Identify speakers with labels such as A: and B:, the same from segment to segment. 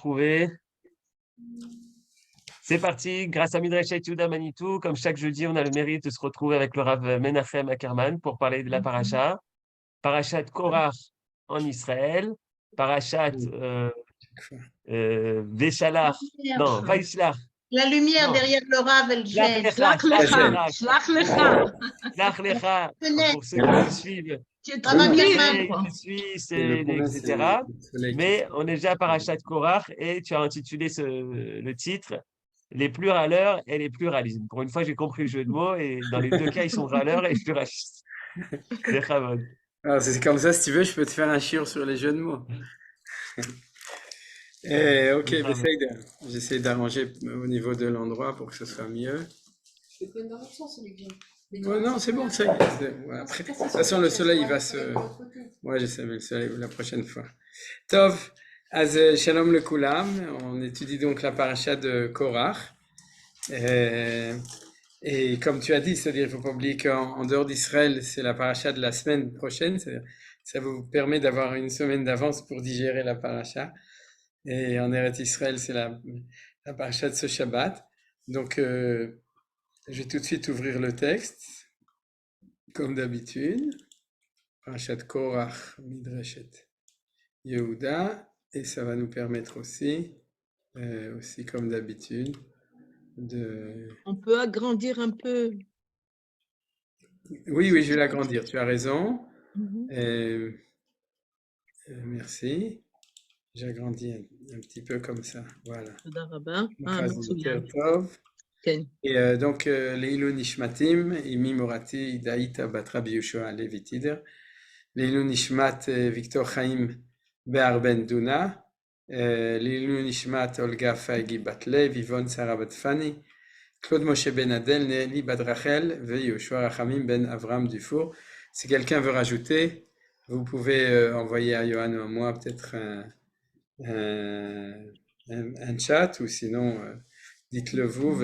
A: Trouvé. C'est parti, grâce à Midrash Yehuda Manitou, comme chaque jeudi, on a le mérite de se retrouver avec le Rav Menachem Ackerman pour parler de la paracha. Parachat Korach en Israël, parachat Veshalach, non, Vaishlach,
B: La lumière
A: non.
B: derrière le Rav, elle
A: Shlach
B: gêne.
A: Lecha,
C: Shlach Lecha.
A: Shlach Lecha, pour ceux qui nous suivent.
C: Tu es
B: Ça va bien,
A: Je suis, etc. Mais on est déjà à Parachat Korach et tu as intitulé le titre Les plus râleurs et les pluralismes. Pour une fois, j'ai compris le jeu de mots et dans les deux cas, ils sont râleurs et pluralistes.
D: Alors, c'est comme ça, si tu veux, je peux te faire un chiot sur les jeux de mots. Ok, j'essaie d'arranger au niveau de l'endroit pour que ce soit mieux. Ouais, non, c'est bon, ça y est. Ouais, après, de toute façon, le soleil, il va se... Ouais, je sais, mais le soleil, la prochaine fois. Tov, az shalom le kulam. On étudie donc la paracha de Korach. Et comme tu as dit, c'est-à-dire, il ne faut pas oublier qu'en dehors d'Israël, c'est la paracha de la semaine prochaine. Ça vous permet d'avoir une semaine d'avance pour digérer la paracha. Et en Eretz Israël, c'est la paracha de ce Shabbat. Donc, je vais tout de suite ouvrir le texte, comme d'habitude. Parashat Korach, Midrashet Yehuda. Et ça va nous permettre aussi comme d'habitude,
C: On peut agrandir un peu.
D: Oui, je vais l'agrandir, tu as raison. Merci. J'agrandis un petit peu comme ça, voilà. Et donc, Leilu Nishmatim, Imi Morati, Daïta Batra Biyushua Levi Tider, Leilu Nishmat Victor Chaim Be'ar Ben Duna, Leilu Nishmat Olga Faigi Batle, Vivon Sarah Batfani, Claude Moshe Ben Adel, Néli Badrachel, Yoshua Rachamim Ben Avram Dufour. Si quelqu'un veut rajouter, vous pouvez envoyer à Johan ou à moi peut-être un chat, ou sinon dites-le vous.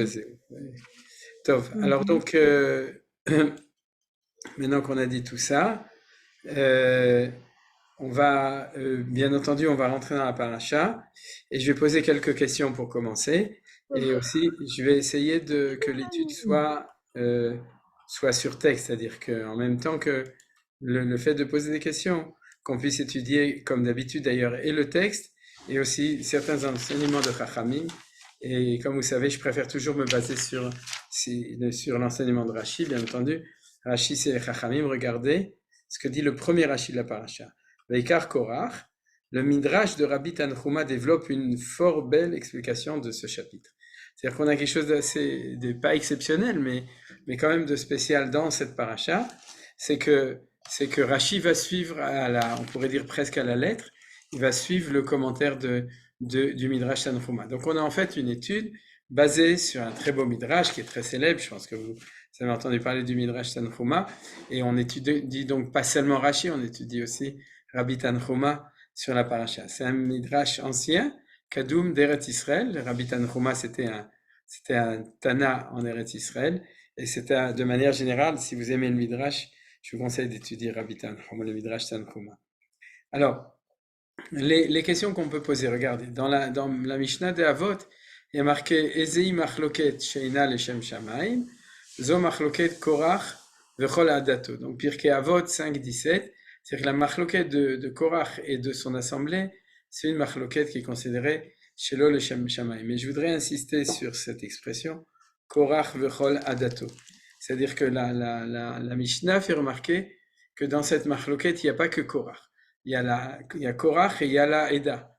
D: Tov. Alors donc, maintenant qu'on a dit tout ça, on va, bien entendu, on va rentrer dans la paracha, et je vais poser quelques questions pour commencer. Et aussi, je vais essayer que l'étude soit sur texte, c'est-à-dire qu'en même temps que le fait de poser des questions, qu'on puisse étudier, comme d'habitude d'ailleurs, et le texte, et aussi certains enseignements de Chachamim. Et comme vous savez, je préfère toujours me baser sur l'enseignement de Rashi, bien entendu. Rashi, c'est les Chachamim. Regardez ce que dit le premier Rashi de la paracha. Veikar Korach, le Midrash de Rabbi Tanchuma développe une fort belle explication de ce chapitre. C'est-à-dire qu'on a quelque chose de pas exceptionnel, mais quand même de spécial dans cette paracha, c'est que Rashi va suivre on pourrait dire presque à la lettre, il va suivre le commentaire du Midrash Tanchuma. Donc on a en fait une étude basée sur un très beau Midrash qui est très célèbre, je pense que vous avez entendu parler du Midrash Tanchuma, et on étudie donc pas seulement Rashi, on étudie aussi Rabbi Tanchuma sur la paracha. C'est un Midrash ancien, Kadoum d'Eretz Israël. Rabbi Tanchuma, c'était un Tana en Eretz Israël, et c'était de manière générale, si vous aimez le Midrash, je vous conseille d'étudier Rabbi Tanchuma, le Midrash Tanchuma. Alors, les questions qu'on peut poser, regardez, dans la Mishnah de Avot, il y a marqué Ezei machloket sheina leshem shamayim, zo machloket korach vechol adato. Donc Pirkei Avot 5.17, c'est-à-dire que la machloket de Korach et de son assemblée, c'est une machloket qui est considérée shelo leshem shamayim. Mais je voudrais insister sur cette expression Korach vechol adato. C'est-à-dire que la Mishnah fait remarquer que dans cette machloket, il n'y a pas que Korach. Il y a Korach et il y a la Eda.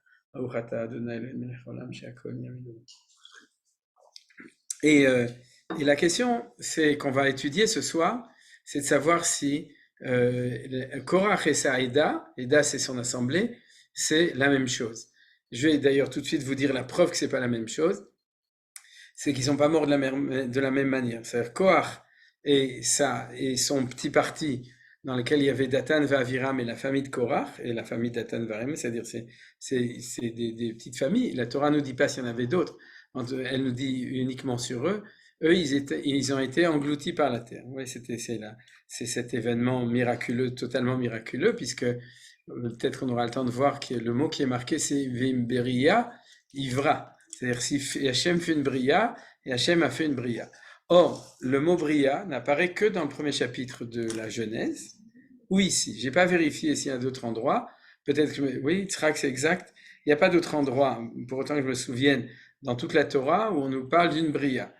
D: Et la question qu'on va étudier ce soir, c'est de savoir si Korach et sa Eda c'est son assemblée, c'est la même chose. Je vais d'ailleurs tout de suite vous dire la preuve que c'est pas la même chose, c'est qu'ils sont pas morts de la même manière. C'est-à-dire Korach et son petit parti dans lequel il y avait Datan V'Aviram et la famille de Korach et la famille Datan V'Aviram, c'est-à-dire c'est des petites familles. La Torah nous dit pas s'il y en avait d'autres, elle nous dit uniquement sur eux. Eux, ils ont été engloutis par la terre. Oui, c'est cet événement miraculeux, totalement miraculeux, puisque peut-être qu'on aura le temps de voir que le mot qui est marqué, c'est Vimberia, Ivra. C'est-à-dire si Hachem fait une bria, et Hachem a fait une bria. Or, le mot bria n'apparaît que dans le premier chapitre de la Genèse, ou ici. Je n'ai pas vérifié s'il y a d'autres endroits. Peut-être que, oui, Tzrak, c'est exact. Il n'y a pas d'autres endroits, pour autant que je me souvienne, dans toute la Torah, où on nous parle d'une bria.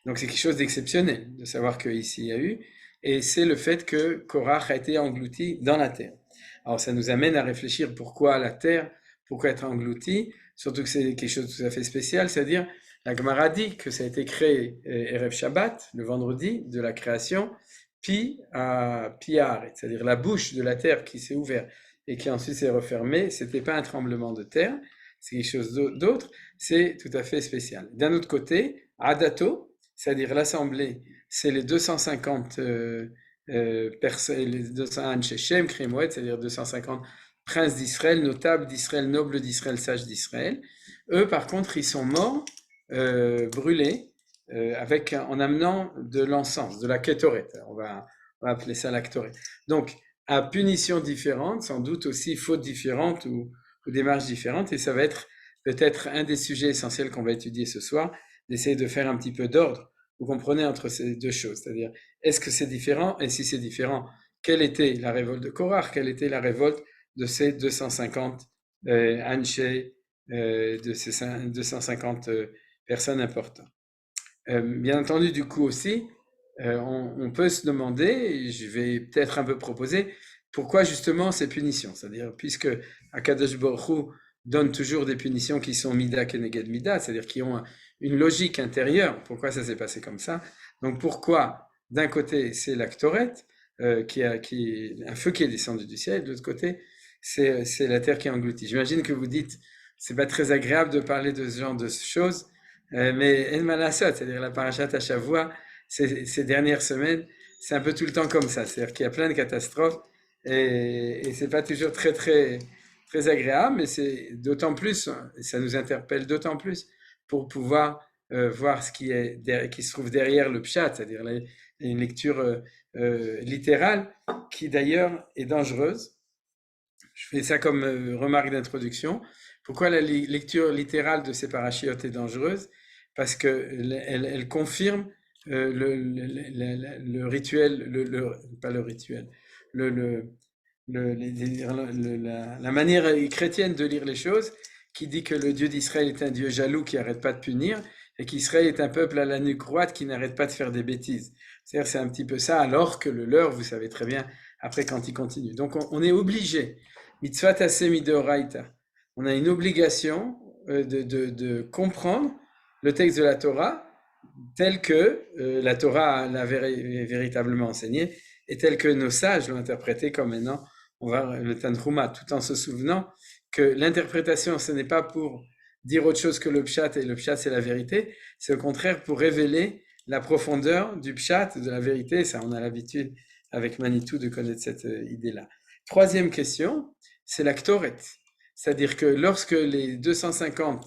D: Donc c'est quelque chose d'exceptionnel de savoir qu'ici il y a eu. Et c'est le fait que Korach a été englouti dans la terre. Alors ça nous amène à réfléchir pourquoi la terre, pourquoi être englouti, surtout que c'est quelque chose de tout à fait spécial, c'est-à-dire la Gemara dit que ça a été créé Erev Shabbat, le vendredi de la création, puis à Piar, c'est-à-dire la bouche de la terre qui s'est ouverte et qui ensuite s'est refermée. C'était pas un tremblement de terre, c'est quelque chose d'autre, c'est tout à fait spécial. D'un autre côté, Adato, c'est-à-dire l'assemblée, c'est les 250 personnes, les 200 Anshe Shem, Kremoed, c'est-à-dire 250 princes d'Israël, notables d'Israël, nobles d'Israël, sages d'Israël. Eux, par contre, ils sont morts, brûlés, en amenant de l'encens, de la kétoret. On va appeler ça la kétoret. Donc, à punitions différentes, sans doute aussi fautes différentes ou démarches différentes, et ça va être peut-être un des sujets essentiels qu'on va étudier ce soir, d'essayer de faire un petit peu d'ordre. Vous comprenez entre ces deux choses, c'est-à-dire, est-ce que c'est différent? Et si c'est différent, quelle était la révolte de Korach? Quelle était la révolte de ces 250 Anshé, de ces 250 personnes importantes? Bien entendu, du coup aussi, on peut se demander, et je vais peut-être un peu proposer, pourquoi justement ces punitions? C'est-à-dire, puisque Akadosh Baruch Hu donne toujours des punitions qui sont mida keneged mida, c'est-à-dire qui ont une logique intérieure, pourquoi ça s'est passé comme ça? Donc pourquoi, d'un côté, c'est la Ktoret, un feu qui est descendu du ciel, de l'autre côté, c'est la terre qui est engloutie. J'imagine que vous dites, c'est pas très agréable de parler de ce genre de choses, mais En Malasot, c'est-à-dire la parashat à Shavua, ces dernières semaines, c'est un peu tout le temps comme ça, c'est-à-dire qu'il y a plein de catastrophes, et c'est pas toujours très, très, très agréable, mais c'est d'autant plus, ça nous interpelle d'autant plus, pour pouvoir voir ce qui se trouve derrière le pshat, c'est-à-dire une lecture littérale, qui d'ailleurs est dangereuse. Je fais ça comme remarque d'introduction. Pourquoi la lecture littérale de ces parachiotes est dangereuse? Parce qu'elle confirme le rituel, pas le rituel, la manière chrétienne de lire les choses, qui dit que le Dieu d'Israël est un Dieu jaloux qui n'arrête pas de punir, et qu'Israël est un peuple à la nuque droite qui n'arrête pas de faire des bêtises. C'est-à-dire, c'est un petit peu ça, alors que le leur, vous savez très bien, après quand il continue. Donc on est obligé, mitzvah aseh midoraita, on a une obligation de comprendre le texte de la Torah tel que la Torah l'a véritablement enseigné, et tel que nos sages l'ont interprété comme maintenant on va le Tanhuma, tout en se souvenant que l'interprétation, ce n'est pas pour dire autre chose que le pshat, et le pshat c'est la vérité, c'est au contraire pour révéler la profondeur du pshat, de la vérité. Ça, on a l'habitude avec Manitou de connaître cette idée-là. Troisième question, c'est la Ktoret. C'est-à-dire que lorsque les 250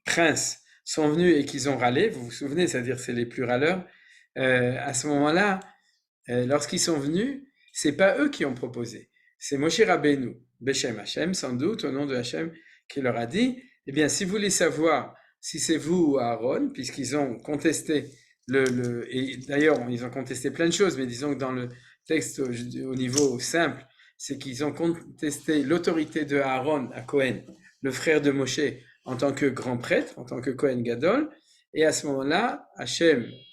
D: princes sont venus et qu'ils ont râlé, vous vous souvenez, c'est-à-dire c'est les plus râleurs, à ce moment-là, lorsqu'ils sont venus, c'est pas eux qui ont proposé, c'est Moshe Rabbeinu, Beshem Hashem, sans doute, au nom de Hashem, qui leur a dit, eh bien, si vous voulez savoir si c'est vous ou Aaron, puisqu'ils ont contesté et d'ailleurs, ils ont contesté plein de choses, mais disons que dans le texte au niveau simple, c'est qu'ils ont contesté l'autorité de Aaron à Cohen, le frère de Moshe, en tant que grand prêtre, en tant que Cohen Gadol, et à ce moment-là,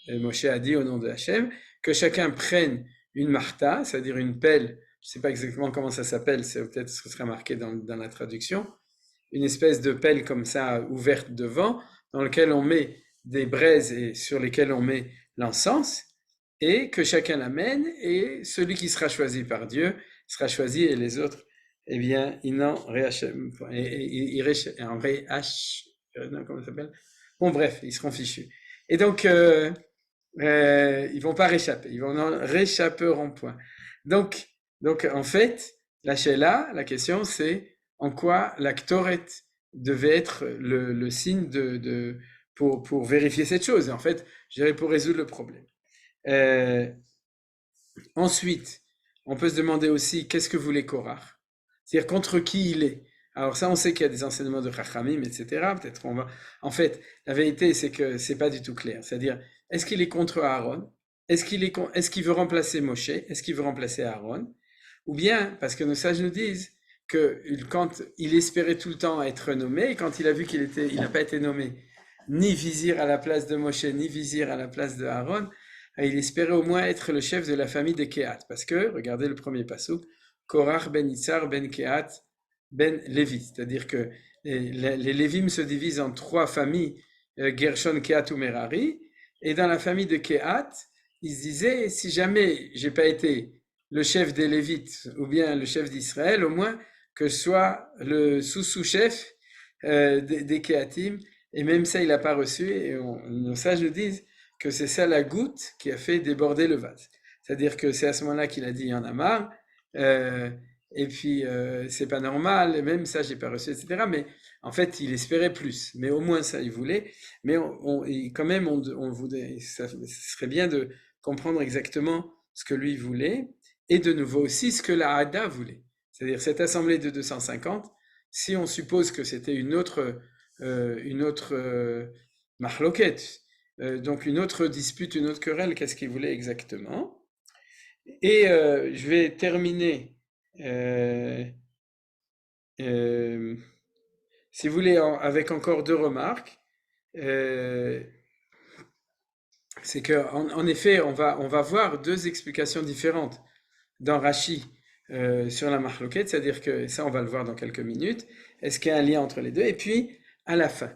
D: Moshe a dit au nom de Hashem, que chacun prenne une marta, c'est-à-dire une pelle, je ne sais pas exactement comment ça s'appelle, peut-être ce sera marqué dans la traduction, une espèce de pelle comme ça ouverte devant, dans laquelle on met des braises et sur lesquelles on met l'encens, et que chacun l'amène, et celui qui sera choisi par Dieu sera choisi, et les autres, eh bien, comment ça s'appelle? Bon, bref, ils seront fichus. Et donc, ils vont pas réchapper, ils vont en réchapperont point. Donc, en fait, la question, c'est en quoi la Ktoret devait être le signe pour vérifier cette chose. Et en fait, je dirais pour résoudre le problème. Ensuite, on peut se demander aussi qu'est-ce que voulait Korach? C'est-à-dire contre qui il est. Alors ça, on sait qu'il y a des enseignements de Chachamim, etc. Peut-être on va... En fait, la vérité, c'est que c'est pas du tout clair. C'est-à-dire, est-ce qu'il est contre Aaron? Est-ce qu'il veut remplacer Moshe? Est-ce qu'il veut remplacer Aaron? Ou bien, parce que nos sages nous disent que quand il espérait tout le temps être nommé, et quand il a vu il n'a pas été nommé ni vizir à la place de Moshe, ni vizir à la place de Aaron, il espérait au moins être le chef de la famille de Kehat. Parce que, regardez le premier passouk, Korach ben Itzar ben Kehat ben Lévi. C'est-à-dire que les Lévim se divisent en 3 familles, Gershon, Kehat ou Merari. Et dans la famille de Kehat, ils se disaient, si jamais j'ai pas été le chef des Lévites ou bien le chef d'Israël, au moins que je sois le sous-chef des Kehatim. Et même ça, il n'a pas reçu. Et nos sages nous disent que c'est ça la goutte qui a fait déborder le vase. C'est-à-dire que c'est à ce moment-là qu'il a dit, il y en a marre. Et puis, c'est pas normal, et même ça, j'ai pas reçu, etc. Mais en fait, il espérait plus. Mais au moins ça, il voulait. Mais quand même, on voulait, ça serait bien de comprendre exactement ce que lui voulait, et de nouveau aussi ce que la Hada voulait. C'est-à-dire cette assemblée de 250, si on suppose que c'était une autre mahloket, donc une autre dispute, une autre querelle, qu'est-ce qu'il voulait exactement? Et je vais terminer, si vous voulez, avec encore 2 remarques. C'est que en effet, on va voir 2 explications différentes dans Rashi sur la mahloket, c'est-à-dire que ça, on va le voir dans quelques minutes. Est-ce qu'il y a un lien entre les deux? Et puis, à la fin,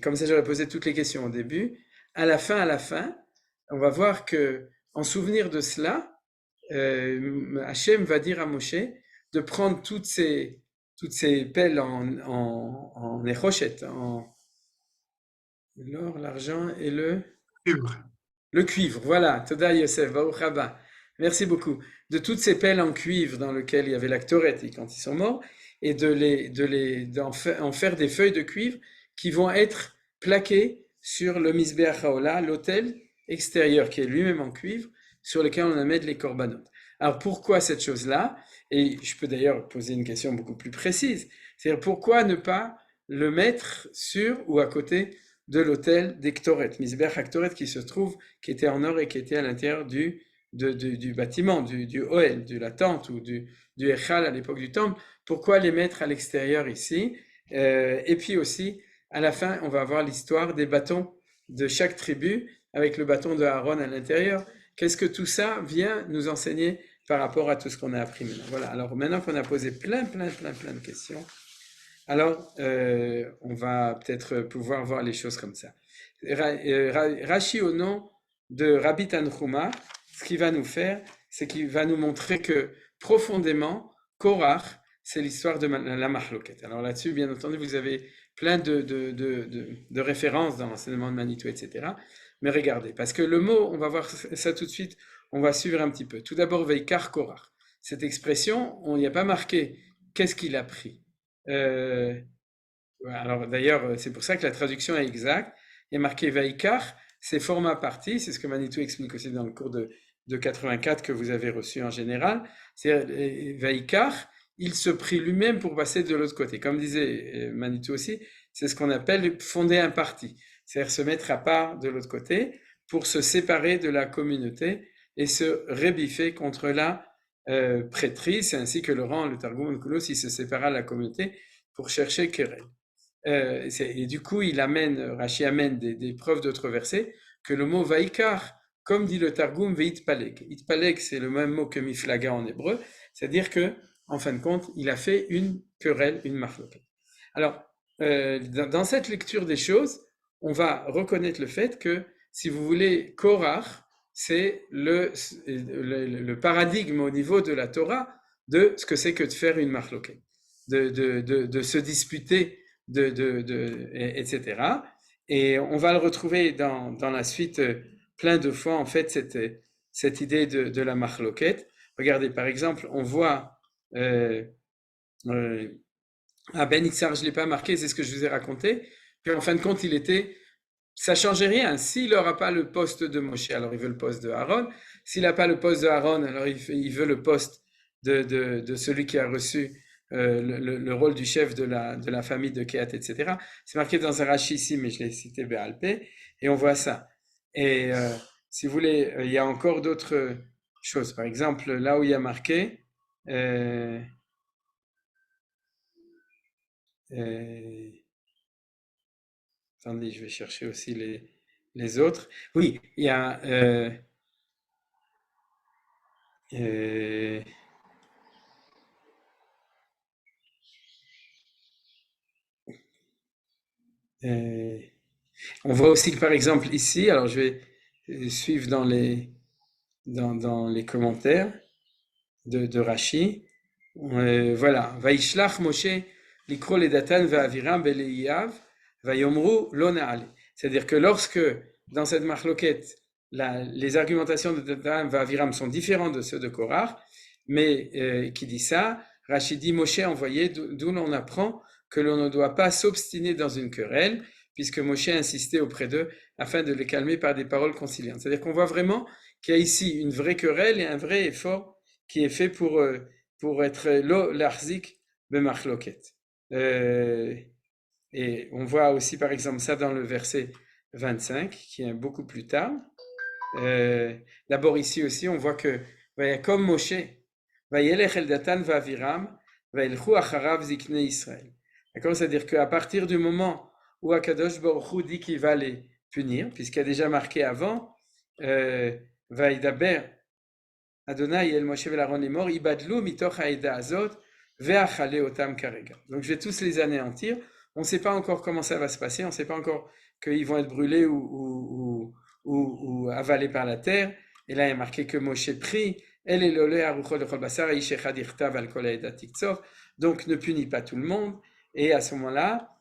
D: comme ça, j'aurais posé toutes les questions au début. À la fin, on va voir que, en souvenir de cela, Hachem va dire à Moshe de prendre toutes ces pelles en échochet, l'or, l'argent et le cuivre, voilà. Toda Yosef, Baruch Haba. Merci beaucoup. De toutes ces pelles en cuivre dans lesquelles il y avait la Ktoret quand ils sont morts, et d'en faire des feuilles de cuivre qui vont être plaquées sur le Mizbeach HaOlah, l'autel extérieur qui est lui-même en cuivre, sur lequel on amène les korbanot. Alors pourquoi cette chose-là? Et je peux d'ailleurs poser une question beaucoup plus précise. C'est-à-dire pourquoi ne pas le mettre sur ou à côté de l'autel des Ktoret, Mizbeach HaKtoret qui était en or et qui était à l'intérieur du bâtiment, du Oel, de la tente ou du Echal à l'époque du temple. Pourquoi les mettre à l'extérieur ici? Et puis aussi, à la fin, on va avoir l'histoire des bâtons de chaque tribu avec le bâton de Aaron à l'intérieur. Qu'est-ce que tout ça vient nous enseigner par rapport à tout ce qu'on a appris maintenant? Voilà, alors maintenant qu'on a posé plein de questions, alors on va peut-être pouvoir voir les choses comme ça. Rashi, au nom de Rabbi Tanchuma, ce qu'il va nous faire, c'est qu'il va nous montrer que profondément, Korach, c'est l'histoire de la mahloket. Alors là-dessus, bien entendu, vous avez plein de références dans l'enseignement de Manitou, etc. Mais regardez, parce que le mot, on va voir ça tout de suite, on va suivre un petit peu. Tout d'abord, Veikar Korach. Cette expression, on n'y a pas marqué qu'est-ce qu'il a pris. Alors d'ailleurs, c'est pour ça que la traduction est exacte. Il y a marqué Veikar, c'est format partie, c'est ce que Manitou explique aussi dans le cours de 84 que vous avez reçu en général. C'est Veikar, il se prit lui-même pour passer de l'autre côté. Comme disait Manitou aussi, c'est ce qu'on appelle fonder un parti, c'est-à-dire se mettre à part de l'autre côté pour se séparer de la communauté et se rébiffer contre la prêtrise, ainsi que le Targum Onkelos, il se sépara de la communauté pour chercher querelle. Et du coup, Rashi amène des preuves d'autres versets, que le mot Vaikar, comme dit le Targum, Veitpaleg. Itpaleg, c'est le même mot que Miflaga en hébreu, c'est-à-dire que, en fin de compte, il a fait une querelle, une mahloket. Alors, dans cette lecture des choses, on va reconnaître le fait que, si vous voulez, Korach, c'est le paradigme au niveau de la Torah de ce que c'est que de faire une mahloket, de se disputer, etc. Et on va le retrouver dans la suite plein de fois, en fait, cette idée de la mahloket. Regardez, par exemple, on voit à Ben Itzar, je ne l'ai pas marqué, c'est ce que je vous ai raconté, puis en fin de compte, ça ne changeait rien. S'il n'aura pas le poste de Moshe, alors il veut le poste de Aaron. S'il n'a pas le poste de Aaron, alors il veut le poste de celui qui a reçu le rôle du chef de la famille de Kehat, etc. C'est marqué dans un Rashi ici, mais je l'ai cité Béalpé, et on voit ça. Et si vous voulez, il y a encore d'autres choses. Par exemple, là où il y a marqué, attendez, je vais chercher aussi les autres. Oui, il y a on voit aussi que par exemple ici, alors je vais suivre dans les commentaires de Rashi. Voilà. Vaishlach Moshe likro le Datan ve'aviram beleiyav vayomru lo na'ale. C'est-à-dire que lorsque dans cette marloquette, les argumentations de Datan ve'aviram sont différentes de ceux de Korach, mais qui dit ça, Rashi dit Moshe a envoyé, d'où l'on apprend que l'on ne doit pas s'obstiner dans une querelle, puisque Moshe a insisté auprès d'eux afin de les calmer par des paroles conciliantes. C'est-à-dire qu'on voit vraiment qu'il y a ici une vraie querelle et un vrai effort qui est fait pour être lo l'arzik b'machloket. Et on voit aussi par exemple ça dans le verset 25, qui est beaucoup plus tard. D'abord ici aussi, on voit que comme Moshe, vayelech el Datan va'aviram, va'elchu acharav ziknei Israël. D'accord, c'est-à-dire qu'à partir du moment où Akadosh Baruch Hu dit qu'il va les punir, puisqu'il y a déjà marqué avant, Vaïdaber Adonai el Moshe v'Aaron Lemor, ibadlu mitoch ha'eda azot ve'achale otam karega. Donc je vais tous les anéantir. On ne sait pas encore comment ça va se passer, on ne sait pas encore qu'ils vont être brûlés ou avalés par la terre. Et là il y a marqué que Moshe prie, El elole aruchot lechol basar aish echad irtav al kol ha'eda tiktzor. Donc ne punis pas tout le monde. Et à ce moment-là,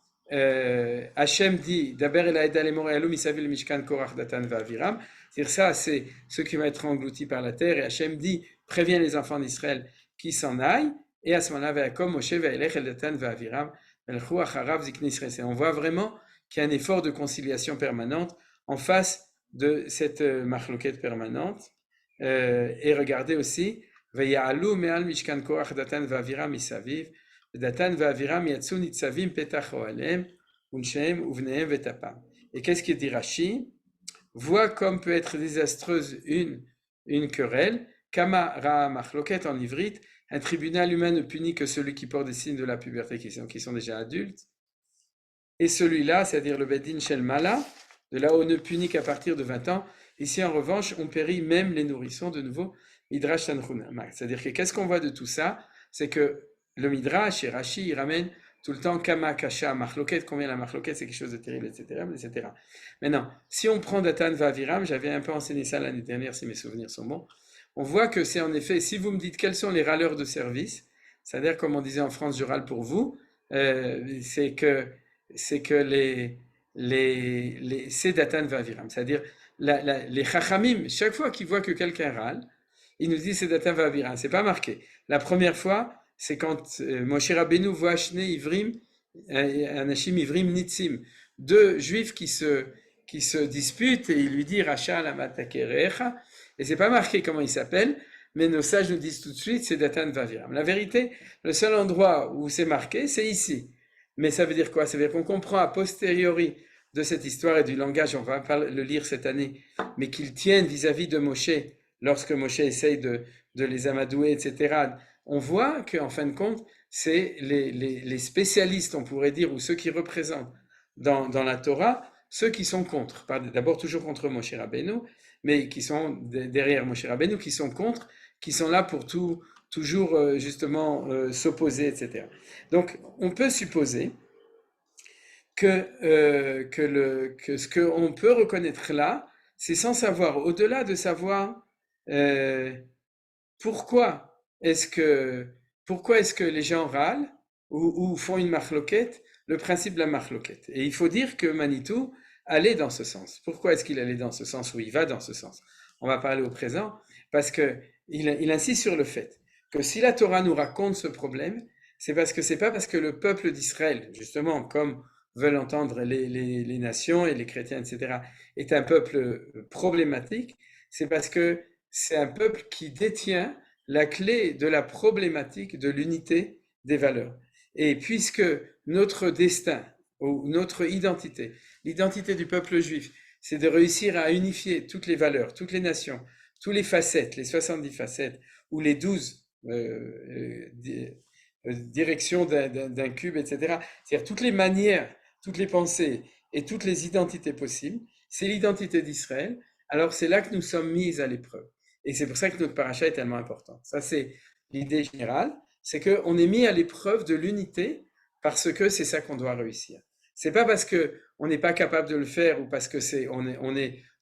D: Hachem dit Daber el ha'eda lemor e'alu misavil mishkan korach datan ve'aviram. C'est-à-dire ça, c'est ceux qui vont être engloutis par la terre. Et Hachem dit, préviens les enfants d'Israël qui s'en aillent. Et à ce moment-là, Moshe ve'elech el Datan ve'aviram melchu acharav ziknei Israël. On voit vraiment qu'il y a un effort de conciliation permanente en face de cette marloquette permanente. Et regardez aussi, ve'ya'alu me'al mishkan korach Datan ve'aviram misaviv. Datan ve'aviram yatsu nitzavim petach ohalem unsheim uvnehem ve'tapam. Et qu'est-ce qu'il dit Rashi? Voit comme peut être désastreuse une querelle. Kama ra machloket en ivrite, un tribunal humain ne punit que celui qui porte des signes de la puberté qui sont déjà adultes. Et celui-là, c'est-à-dire le Bedin Shel Mala, de là où on ne punit qu'à partir de 20 ans. Ici, en revanche, on périt même les nourrissons, de nouveau, Midrash Tanchuna. C'est-à-dire que qu'est-ce qu'on voit de tout ça? C'est que le Midrash et Rashi, il ramène tout le temps Kama, Kasha, Machloket, combien la Machloket, c'est quelque chose de terrible, etc. etc. Maintenant, si on prend Datan Vaviram, j'avais un peu enseigné ça l'année dernière, si mes souvenirs sont bons, on voit que c'est en effet, si vous me dites quels sont les râleurs de service, c'est-à-dire comme on disait en France, je râle pour vous, c'est que c'est Datan Vaviram, c'est-à-dire les Chachamim, chaque fois qu'ils voient que quelqu'un râle, ils nous disent c'est Datan Vaviram, c'est pas marqué. La première fois, c'est quand Moshe Rabbeinu voit Shne Ivrim, Anashim Ivrim Nitzim, deux juifs qui se disputent et il lui dit Racha la matakerecha, et c'est pas marqué comment il s'appelle, mais nos sages nous disent tout de suite c'est Datan Vaviram. La vérité, le seul endroit où c'est marqué, c'est ici. Mais ça veut dire quoi? Ça veut dire qu'on comprend a posteriori de cette histoire et du langage, on va pas le lire cette année, mais qu'ils tiennent vis-à-vis de Moshe, lorsque Moshe essaye de les amadouer, etc. On voit qu'en fin de compte, c'est les spécialistes, on pourrait dire, ou ceux qui représentent dans la Torah, ceux qui sont contre. D'abord toujours contre Moshe Rabbeinu, mais qui sont derrière Moshe Rabbeinu, qui sont contre, qui sont là pour toujours justement s'opposer, etc. Donc on peut supposer que ce qu'on peut reconnaître là, c'est sans savoir, au-delà de savoir pourquoi est-ce que les gens râlent ou font une marloquette, le principe de la marloquette. Et il faut dire que Manitou allait dans ce sens. Pourquoi est-ce qu'il allait dans ce sens ou il va dans ce sens? On va parler au présent, parce qu'il insiste sur le fait que si la Torah nous raconte ce problème, c'est parce que c'est pas parce que le peuple d'Israël, justement, comme veulent entendre les nations et les chrétiens, etc., est un peuple problématique, c'est parce que c'est un peuple qui détient la clé de la problématique de l'unité des valeurs. Et puisque notre destin ou notre identité, l'identité du peuple juif, c'est de réussir à unifier toutes les valeurs, toutes les nations, toutes les facettes, les 70 facettes ou les 12 directions d'un cube, etc. C'est-à-dire toutes les manières, toutes les pensées et toutes les identités possibles, c'est l'identité d'Israël. Alors c'est là que nous sommes mis à l'épreuve. Et c'est pour ça que notre paracha est tellement important. Ça, c'est l'idée générale, c'est qu'on est mis à l'épreuve de l'unité parce que c'est ça qu'on doit réussir. C'est pas parce qu'on n'est pas capable de le faire ou parce que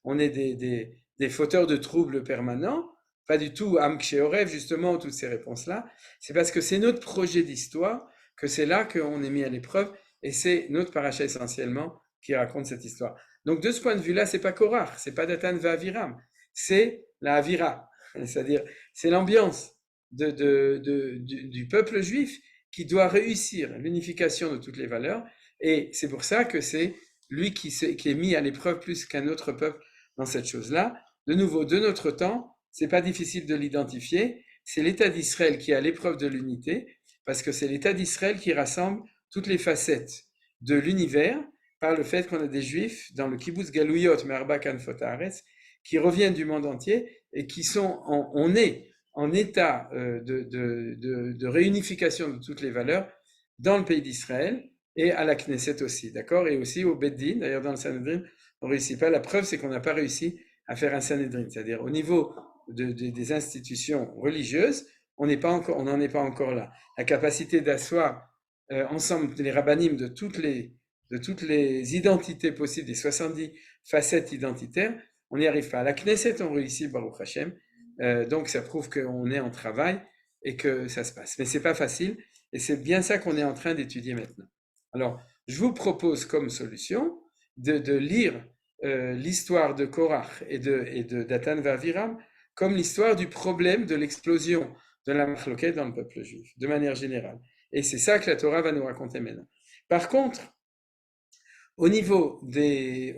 D: on est des fauteurs de troubles permanents, pas du tout, Am Ksheorev, justement, toutes ces réponses-là. C'est parce que c'est notre projet d'histoire que c'est là qu'on est mis à l'épreuve et c'est notre paracha essentiellement qui raconte cette histoire. Donc, de ce point de vue-là, c'est pas Korach, c'est pas Datan Va'aviram, c'est la Avira, c'est-à-dire c'est l'ambiance du peuple juif qui doit réussir l'unification de toutes les valeurs et c'est pour ça que c'est lui qui est mis à l'épreuve plus qu'un autre peuple dans cette chose-là. De nouveau, de notre temps, c'est pas difficile de l'identifier, c'est l'État d'Israël qui est à l'épreuve de l'unité parce que c'est l'État d'Israël qui rassemble toutes les facettes de l'univers par le fait qu'on a des juifs dans le kibbutz Galouyot, Merba Kanfot Haaretz, qui reviennent du monde entier et qui sont, on est en état de réunification de toutes les valeurs dans le pays d'Israël et à la Knesset aussi, d'accord? Et aussi au Beddin, d'ailleurs dans le Sanhedrin, on ne réussit pas. La preuve, c'est qu'on n'a pas réussi à faire un Sanhedrin, c'est-à-dire au niveau des institutions religieuses, on n'en est pas encore là. La capacité d'asseoir ensemble les rabbinim de toutes les identités possibles, des 70 facettes identitaires, on n'y arrive pas. À la Knesset, on réussit, Baruch Hashem, donc ça prouve qu'on est en travail et que ça se passe. Mais c'est pas facile et c'est bien ça qu'on est en train d'étudier maintenant. Alors, je vous propose comme solution de lire l'histoire de Korach et de Datan Va'aviram comme l'histoire du problème de l'explosion de la machloket dans le peuple juif, de manière générale. Et c'est ça que la Torah va nous raconter maintenant. Par contre, au niveau des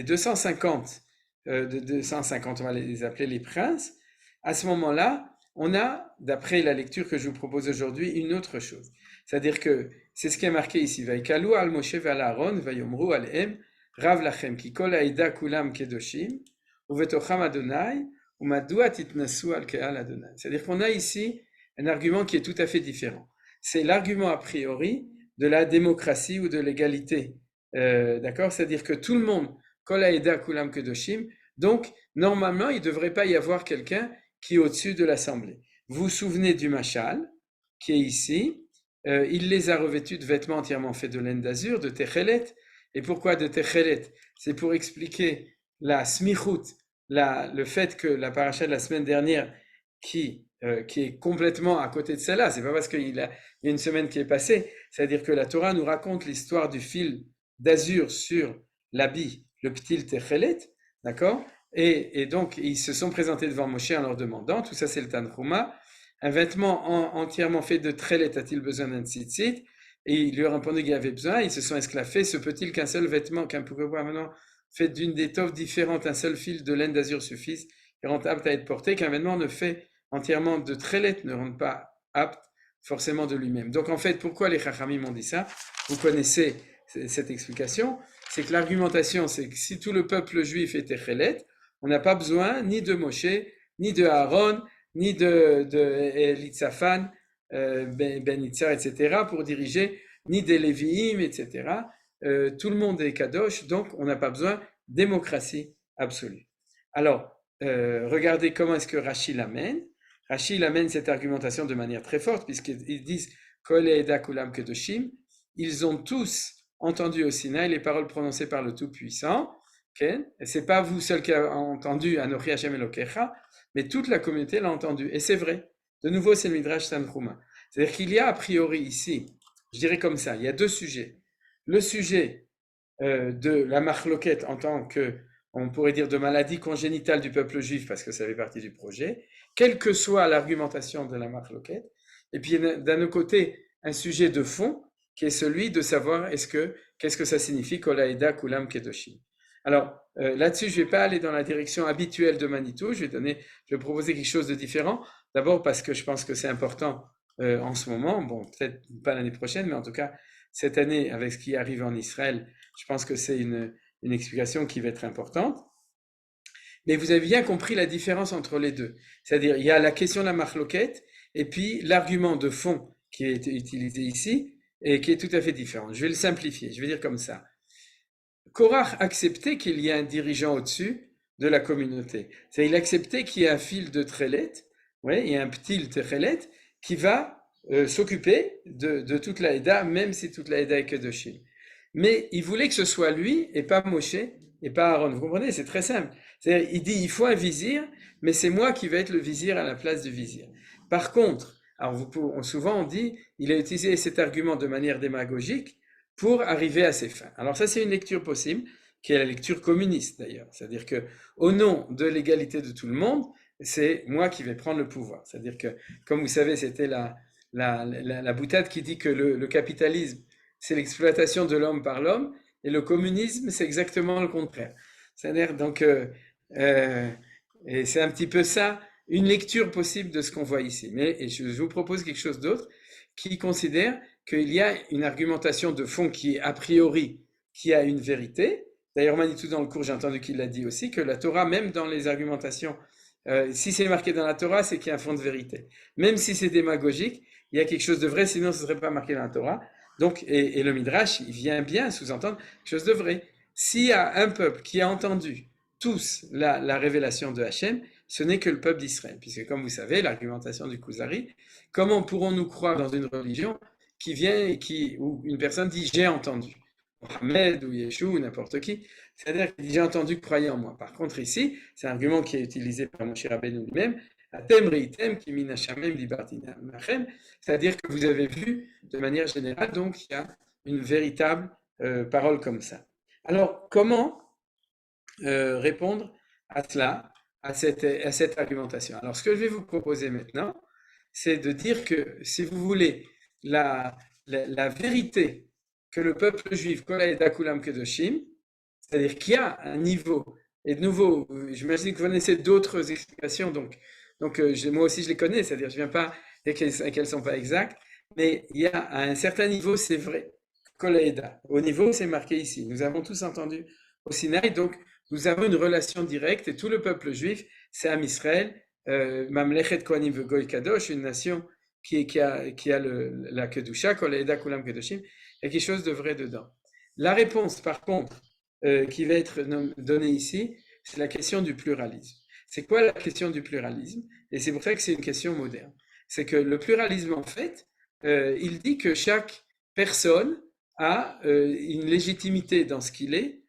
D: 250, on va les appeler les princes, à ce moment-là, on a, d'après la lecture que je vous propose aujourd'hui, une autre chose. C'est-à-dire que c'est ce qui est marqué ici. Vaïkalu al Moshe ve'al Aaron vayomru alhem rav lachem ki kol haïda kulam kedoshim uvetocham Adonai umadua titnasu al ke'al Adonai. C'est-à-dire qu'on a ici un argument qui est tout à fait différent. C'est l'argument a priori de la démocratie ou de l'égalité. D'accord? C'est-à-dire que tout le monde, kol haïda kulam kedoshim, donc normalement il ne devrait pas y avoir quelqu'un qui est au-dessus de l'assemblée. Vous vous souvenez du Machal, qui est ici, il les a revêtus de vêtements entièrement faits de laine d'azur, de techelet. Et pourquoi de techelet? C'est pour expliquer la smichut, le fait que la paracha de la semaine dernière, qui est complètement à côté de celle-là, c'est pas parce qu'il y a une semaine qui est passée, c'est-à-dire que la Torah nous raconte l'histoire du fil d'azur sur l'habit, le ptil techelet, d'accord? Et donc, ils se sont présentés devant Moshe en leur demandant, tout ça c'est le Tanchuma, un vêtement entièrement fait de trelet a-t-il besoin d'un tzitzit? Et il lui a répondu qu'il avait besoin, ils se sont esclaffés, se peut-il qu'un seul vêtement, qu'un pourquoi maintenant, fait d'une étoffe différente, un seul fil de laine d'azur suffise, et rend apte à être porté, qu'un vêtement ne fait entièrement de trelet ne rend pas apte forcément de lui-même. Donc en fait, pourquoi les Chachamim ont dit ça? Vous connaissez cette explication, c'est que l'argumentation, c'est que si tout le peuple juif était trelet, on n'a pas besoin ni de Moshe, ni de Aaron, ni de Elitzaphan, Ben Itzar, etc., pour diriger, ni des Lévi'im, etc. Tout le monde est Kadosh, donc on n'a pas besoin de démocratie absolue. Alors, regardez comment est-ce que Rashi l'amène. Rashi l'amène cette argumentation de manière très forte, puisqu'ils disent Kol Eda Kulam Kedoshim, ils ont tous entendu au Sinaï les paroles prononcées par le Tout-Puissant. Okay? Et c'est pas vous seul qui avez entendu Anochi Hashem Elokecha, mais toute la communauté l'a entendu. Et c'est vrai. De nouveau, c'est le Midrash Tanchuma. C'est-à-dire qu'il y a a priori ici, je dirais comme ça, il y a deux sujets. Le sujet de la machloket en tant que, on pourrait dire, de maladie congénitale du peuple juif, parce que ça fait partie du projet, quelle que soit l'argumentation de la machloket. Et puis, d'un autre côté, un sujet de fond, qui est celui de savoir qu'est-ce que ça signifie Kol Haïda Kulam Kedoshim. Alors, là-dessus, je ne vais pas aller dans la direction habituelle de Manitou, je vais proposer quelque chose de différent. D'abord parce que je pense que c'est important en ce moment. Bon, peut-être pas l'année prochaine, mais en tout cas, cette année, avec ce qui arrive en Israël, je pense que c'est une explication qui va être importante. Mais vous avez bien compris la différence entre les deux. C'est-à-dire, il y a la question de la marloquette et puis l'argument de fond qui est utilisé ici et qui est tout à fait différent. Je vais le simplifier, je vais dire comme ça. Korach acceptait qu'il y ait un dirigeant au-dessus de la communauté. C'est-à-dire, il acceptait qu'il y ait un fil de Trélet, ouais, il y a un petit Trélet qui va s'occuper de toute la Héda, même si toute la Héda est Kedoshim. Mais il voulait que ce soit lui et pas Moshe et pas Aaron. Vous comprenez? C'est très simple. C'est-à-dire, il dit, il faut un vizir, mais c'est moi qui vais être le vizir à la place du vizir. Par contre, alors souvent on dit, il a utilisé cet argument de manière démagogique pour arriver à ses fins. Alors ça, c'est une lecture possible, qui est la lecture communiste d'ailleurs. C'est-à-dire que, au nom de l'égalité de tout le monde, c'est moi qui vais prendre le pouvoir. C'est-à-dire que, comme vous savez, c'était la boutade qui dit que le capitalisme, c'est l'exploitation de l'homme par l'homme, et le communisme, c'est exactement le contraire. C'est-à-dire, donc, et c'est un petit peu ça, une lecture possible de ce qu'on voit ici. Mais je vous propose quelque chose d'autre, qui considère qu'il y a une argumentation de fond qui, a priori, qui a une vérité. D'ailleurs, Manitou, dans le cours, j'ai entendu qu'il l'a dit aussi, que la Torah, même dans les argumentations, si c'est marqué dans la Torah, c'est qu'il y a un fond de vérité. Même si c'est démagogique, il y a quelque chose de vrai, sinon ce ne serait pas marqué dans la Torah. Donc, et le Midrash, il vient bien sous-entendre quelque chose de vrai. S'il y a un peuple qui a entendu tous la révélation de Hachem, ce n'est que le peuple d'Israël. Puisque, comme vous savez, l'argumentation du Kuzari, comment pourrons-nous croire dans une religion qui vient et où une personne dit j'ai entendu, Mohamed ou Yeshua ou n'importe qui, c'est-à-dire qu'il dit j'ai entendu, croyez en moi. Par contre ici, c'est un argument qui est utilisé par Moshe Rabbeinu lui-même, Atem reitem ki min hashamem dibarti machem, c'est-à-dire que vous avez vu de manière générale, donc il y a une véritable parole comme ça. Alors comment répondre à cela, à cette argumentation? Alors ce que je vais vous proposer maintenant, c'est de dire que si vous voulez la vérité que le peuple juif, c'est-à-dire qu'il y a un niveau, et de nouveau, j'imagine que vous connaissez d'autres explications, donc moi aussi je les connais, c'est-à-dire je ne viens pas dire qu'elles ne sont pas exactes, mais il y a à un certain niveau, c'est vrai, au niveau c'est marqué ici, nous avons tous entendu au Sinaï, donc nous avons une relation directe, et tout le peuple juif, c'est Am Israël, Mamlechet Kohanim Vegoy Kadosh, une nation qui a la Kedusha, Kol Eda Kulam Kedoshim, il y a quelque chose de vrai dedans. La réponse, par contre, qui va être donnée ici, c'est la question du pluralisme. C'est quoi la question du pluralisme? Et c'est pour ça que c'est une question moderne. C'est que le pluralisme, en fait, il dit que chaque personne a une légitimité dans ce qu'il est,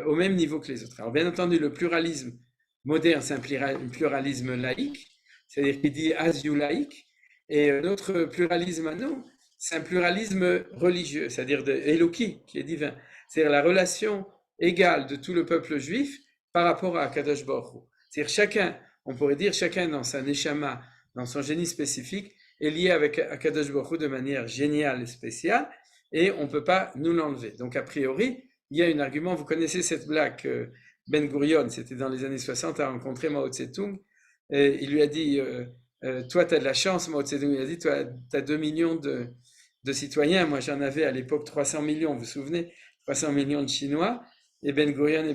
D: au même niveau que les autres. Alors bien entendu, le pluralisme moderne, c'est un pluralisme laïque, c'est-à-dire qu'il dit as you like, et notre pluralisme à nous, c'est un pluralisme religieux, c'est-à-dire de Eloki, qui est divin, c'est-à-dire la relation égale de tout le peuple juif par rapport à Kadosh Baruch Hu. C'est-à-dire chacun, on pourrait dire chacun dans sa neshama, dans son génie spécifique, est lié avec Kadosh Baruch Hu de manière géniale et spéciale, et on ne peut pas nous l'enlever. Donc a priori, il y a un argument, vous connaissez cette blague, Ben Gurion, c'était dans les années 60, a rencontré Mao Tse-tung, et il lui a dit, toi tu as de la chance, Mao Tse-tung, il a dit, toi tu as 2 millions de citoyens, moi j'en avais à l'époque 300 millions, vous vous souvenez, 300 millions de Chinois, et Ben Gurion, et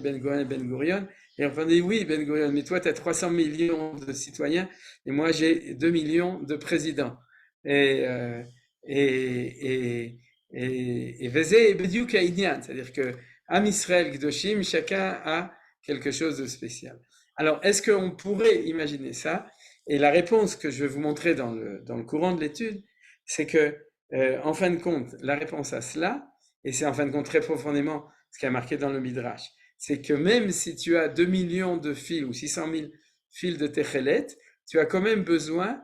D: on dit, oui Ben Gurion, mais toi tu as 300 millions de citoyens, et moi j'ai 2 millions de présidents. Et c'est-à-dire que Am Israël Gdoshim, chacun a quelque chose de spécial. Alors, est-ce qu'on pourrait imaginer ça? Et la réponse que je vais vous montrer dans le courant de l'étude, c'est que, en fin de compte, la réponse à cela, et c'est en fin de compte très profondément ce qui est marqué dans le Midrash, c'est que même si tu as 2 millions de fils ou 600 000 fils de Techelet, tu as quand même besoin,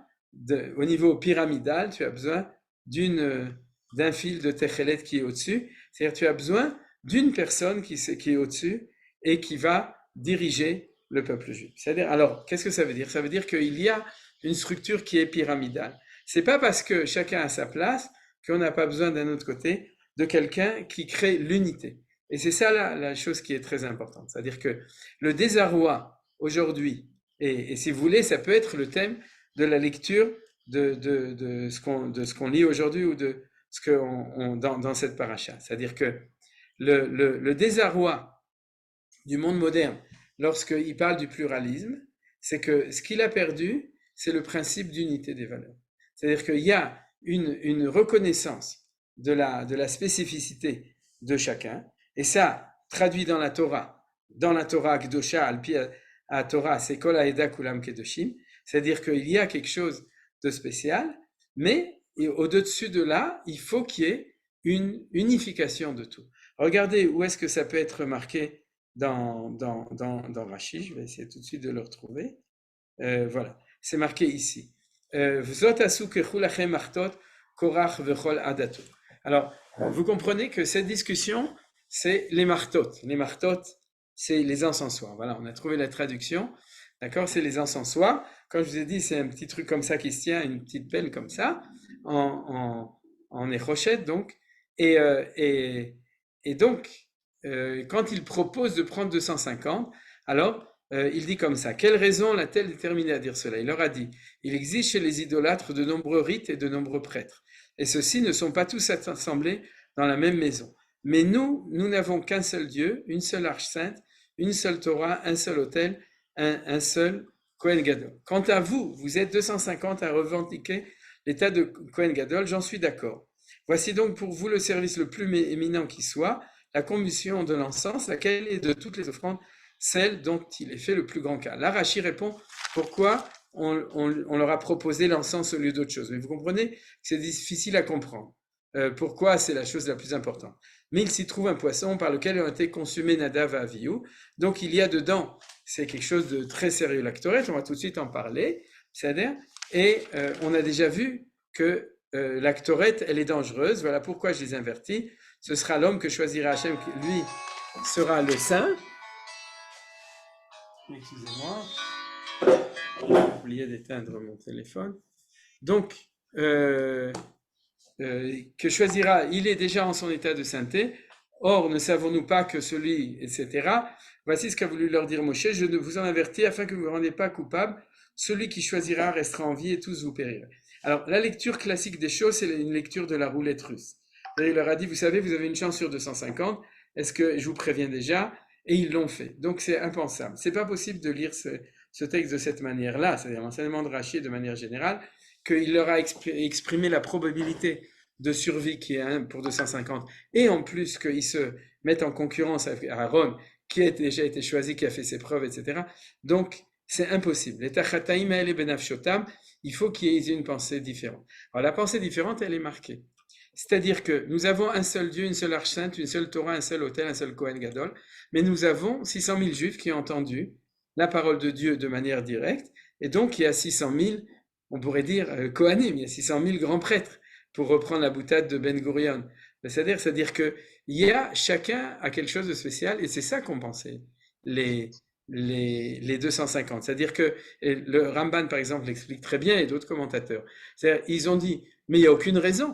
D: au niveau pyramidal, tu as besoin d'un fil de Techelet qui est au-dessus, c'est-à-dire tu as besoin d'une personne qui est au-dessus et qui va diriger le peuple juif. C'est-à-dire, alors, qu'est-ce que ça veut dire? Ça veut dire qu'il y a une structure qui est pyramidale. C'est pas parce que chacun a sa place qu'on n'a pas besoin d'un autre côté de quelqu'un qui crée l'unité. Et c'est ça la chose qui est très importante. C'est-à-dire que le désarroi aujourd'hui, et si vous voulez, ça peut être le thème de la lecture de ce qu'on lit aujourd'hui ou de ce qu'on dans cette paracha. C'est-à-dire que le désarroi du monde moderne, lorsqu'il parle du pluralisme, c'est que ce qu'il a perdu, c'est le principe d'unité des valeurs. C'est-à-dire qu'il y a une reconnaissance de la spécificité de chacun, et ça, traduit dans la Torah Kdosha, Alpi à Torah, c'est Kol Haeda Kulam Kedoshim, c'est-à-dire qu'il y a quelque chose de spécial, mais au-dessus de là, il faut qu'il y ait une unification de tout. Regardez où est-ce que ça peut être marqué dans Rashi, je vais essayer tout de suite de le retrouver. Voilà, c'est marqué ici. Alors, vous comprenez que cette discussion, c'est les martot. Les martot, c'est les encensoirs. Voilà, on a trouvé la traduction. D'accord, c'est les encensoirs. Comme je vous ai dit, c'est un petit truc comme ça qui se tient, une petite pelle comme ça, en érochette, donc. Et donc, quand il propose de prendre 250, alors il dit comme ça: quelle raison l'a-t-elle déterminé à dire cela? Il leur a dit: il existe chez les idolâtres de nombreux rites et de nombreux prêtres, et ceux-ci ne sont pas tous assemblés dans la même maison. Mais nous n'avons qu'un seul Dieu, une seule arche sainte, une seule Torah, un seul autel, un seul Kohen Gadol. Quant à vous, vous êtes 250 à revendiquer l'état de Kohen Gadol, j'en suis d'accord. Voici donc pour vous le service le plus éminent qui soit, la combustion de l'encens, laquelle est de toutes les offrandes celle dont il est fait le plus grand cas. Là, Rashi répond pourquoi on leur a proposé l'encens au lieu d'autre chose. Mais vous comprenez que c'est difficile à comprendre. Pourquoi c'est la chose la plus importante. Mais il s'y trouve un poisson par lequel ont été consumés Nadav et Avihu. Donc il y a dedans, c'est quelque chose de très sérieux, la Ktoret, on va tout de suite en parler. C'est-à-dire, et on a déjà vu que la Ktoret, elle est dangereuse. Voilà pourquoi je les invertis. Ce sera l'homme que choisira Hachem, qui lui sera le saint. Excusez-moi, j'ai oublié d'éteindre mon téléphone. Donc, que choisira, il est déjà en son état de sainteté. Or, ne savons-nous pas que celui, etc. Voici ce qu'a voulu leur dire Moshe: je vous en avertis afin que vous ne vous rendiez pas coupable. Celui qui choisira restera en vie et tous vous périrez. Alors, la lecture classique des choses, c'est une lecture de la roulette russe. Il leur a dit: vous savez, vous avez une chance sur 250. Est-ce que je vous préviens déjà? Et ils l'ont fait. Donc c'est impensable. C'est pas possible de lire ce texte de cette manière-là, c'est-à-dire l'enseignement de Rashi de manière générale, qu'il leur a exprimé la probabilité de survie qui est 1 pour 250, et en plus qu'ils se mettent en concurrence avec Aaron, qui a déjà été choisi, qui a fait ses preuves, etc. Donc c'est impossible. Les tachataim et benafshotam, il faut qu'il y ait une pensée différente. Alors la pensée différente, elle est marquée. C'est-à-dire que nous avons un seul Dieu, une seule arche sainte, une seule Torah, un seul autel, un seul Kohen Gadol, mais nous avons 600 000 Juifs qui ont entendu la parole de Dieu de manière directe, et donc il y a 600 000, on pourrait dire, Kohanim, il y a 600 000 grands prêtres, pour reprendre la boutade de Ben Gurion. C'est-à-dire que chacun a quelque chose de spécial, et c'est ça qu'ont pensé les 250. C'est-à-dire que le Ramban, par exemple, l'explique très bien, et d'autres commentateurs. C'est-à-dire, ils ont dit, mais il n'y a aucune raison.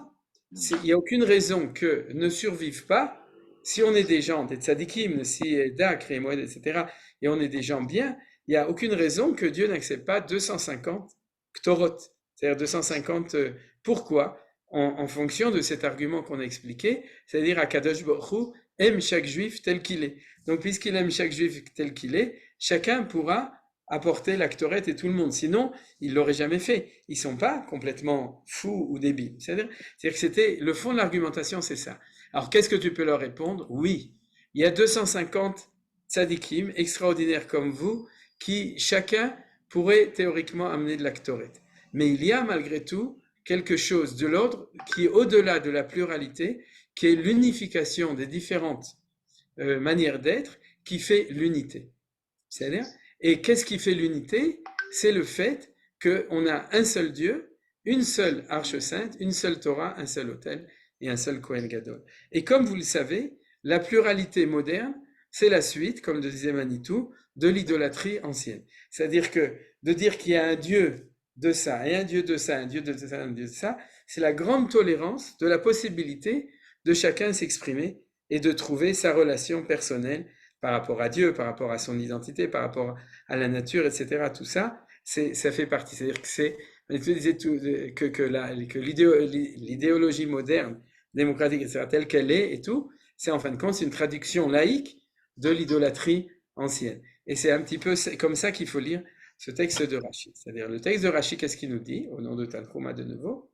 D: Il n'y a aucune raison que ne survivent pas, si on est des gens, des tzadikim, si Dak, Moed, etc., et on est des gens bien, il n'y a aucune raison que Dieu n'accepte pas 250 Ktorot, c'est-à-dire 250 pourquoi en fonction de cet argument qu'on a expliqué, c'est-à-dire Akadosh Baruch Hu aime chaque juif tel qu'il est. Donc puisqu'il aime chaque juif tel qu'il est, chacun pourra apporter la Ktoret et tout le monde. Sinon, ils ne l'auraient jamais fait. Ils ne sont pas complètement fous ou débiles. C'est-à-dire que c'était le fond de l'argumentation, c'est ça. Alors, qu'est-ce que tu peux leur répondre? Oui, il y a 250 tzadikim extraordinaires comme vous qui, chacun, pourrait théoriquement amener de la Ktoret. Mais il y a malgré tout quelque chose de l'ordre qui est au-delà de la pluralité, qui est l'unification des différentes manières d'être, qui fait l'unité. C'est-à-dire, et qu'est-ce qui fait l'unité? C'est le fait qu'on a un seul Dieu, une seule arche sainte, une seule Torah, un seul autel et un seul Kohen Gadol. Et comme vous le savez, la pluralité moderne, c'est la suite, comme le disait Manitou, de l'idolâtrie ancienne. C'est-à-dire que de dire qu'il y a un Dieu de ça, et un Dieu de ça, un Dieu de ça, un Dieu de ça, c'est la grande tolérance de la possibilité de chacun s'exprimer et de trouver sa relation personnelle par rapport à Dieu, par rapport à son identité, par rapport à la nature, etc. Tout ça, ça fait partie. C'est-à-dire que c'est Mais tu disais que l'idéologie moderne, démocratique, etc., telle qu'elle est et tout, c'est en fin de compte une traduction laïque de l'idolâtrie ancienne. Et c'est un petit peu comme ça qu'il faut lire ce texte de Rashi. C'est-à-dire, le texte de Rashi, qu'est-ce qu'il nous dit, au nom de Tanhuma de nouveau?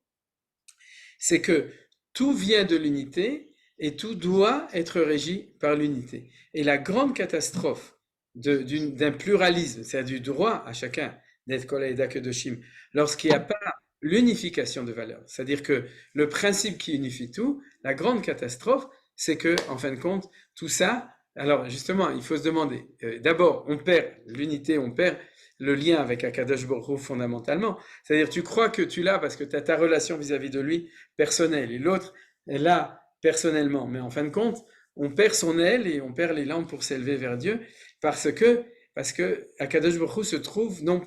D: C'est que tout vient de l'unité et tout doit être régi par l'unité. Et la grande catastrophe d'un pluralisme, c'est-à-dire du droit à chacun d'être Kol Kedoshim, lorsqu'il n'y a pas l'unification de valeurs, c'est-à-dire que le principe qui unifie tout, la grande catastrophe, c'est que, en fin de compte, tout ça, alors justement, il faut se demander, d'abord, on perd l'unité, on perd le lien avec Akadosh Baruch Hu fondamentalement. C'est-à-dire, tu crois que tu l'as parce que tu as ta relation vis-à-vis de lui personnelle, et l'autre est là personnellement. Mais en fin de compte, on perd son aile et on perd les lampes pour s'élever vers Dieu parce que Akadosh Baruch Hu se trouve dans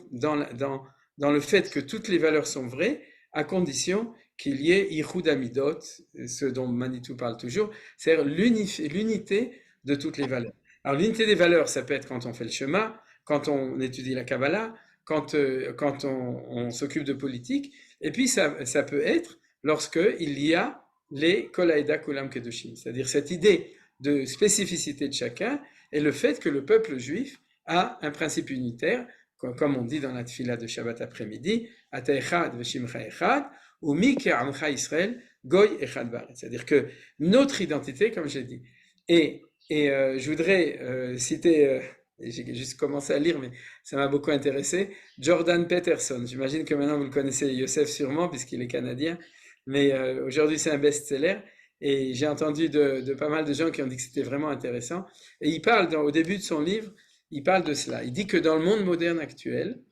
D: le fait que toutes les valeurs sont vraies, à condition qu'il y ait Ichud Amidot, ce dont Manitou parle toujours, c'est-à-dire l'unité de toutes les valeurs. Alors l'unité des valeurs, ça peut être quand on fait le Shema, quand on étudie la Kabbalah, quand on s'occupe de politique, et puis ça peut être lorsqu'il y a les Kol Haeda Kulam Kedoshim, c'est-à-dire cette idée de spécificité de chacun et le fait que le peuple juif a un principe unitaire, comme on dit dans la tfila de Shabbat après-midi, Ata Echad Veshimcha Echad, ou Mi Ke'amcha Israël, Goy Echad Baret. C'est-à-dire que notre identité, comme j'ai dit, et je voudrais citer, j'ai juste commencé à lire, mais ça m'a beaucoup intéressé, Jordan Peterson. J'imagine que maintenant vous le connaissez, Youssef sûrement, puisqu'il est canadien, mais aujourd'hui c'est un best-seller. Et j'ai entendu de pas mal de gens qui ont dit que c'était vraiment intéressant. Et il parle, au début de son livre, il parle de cela. Il dit que dans le monde moderne actuel,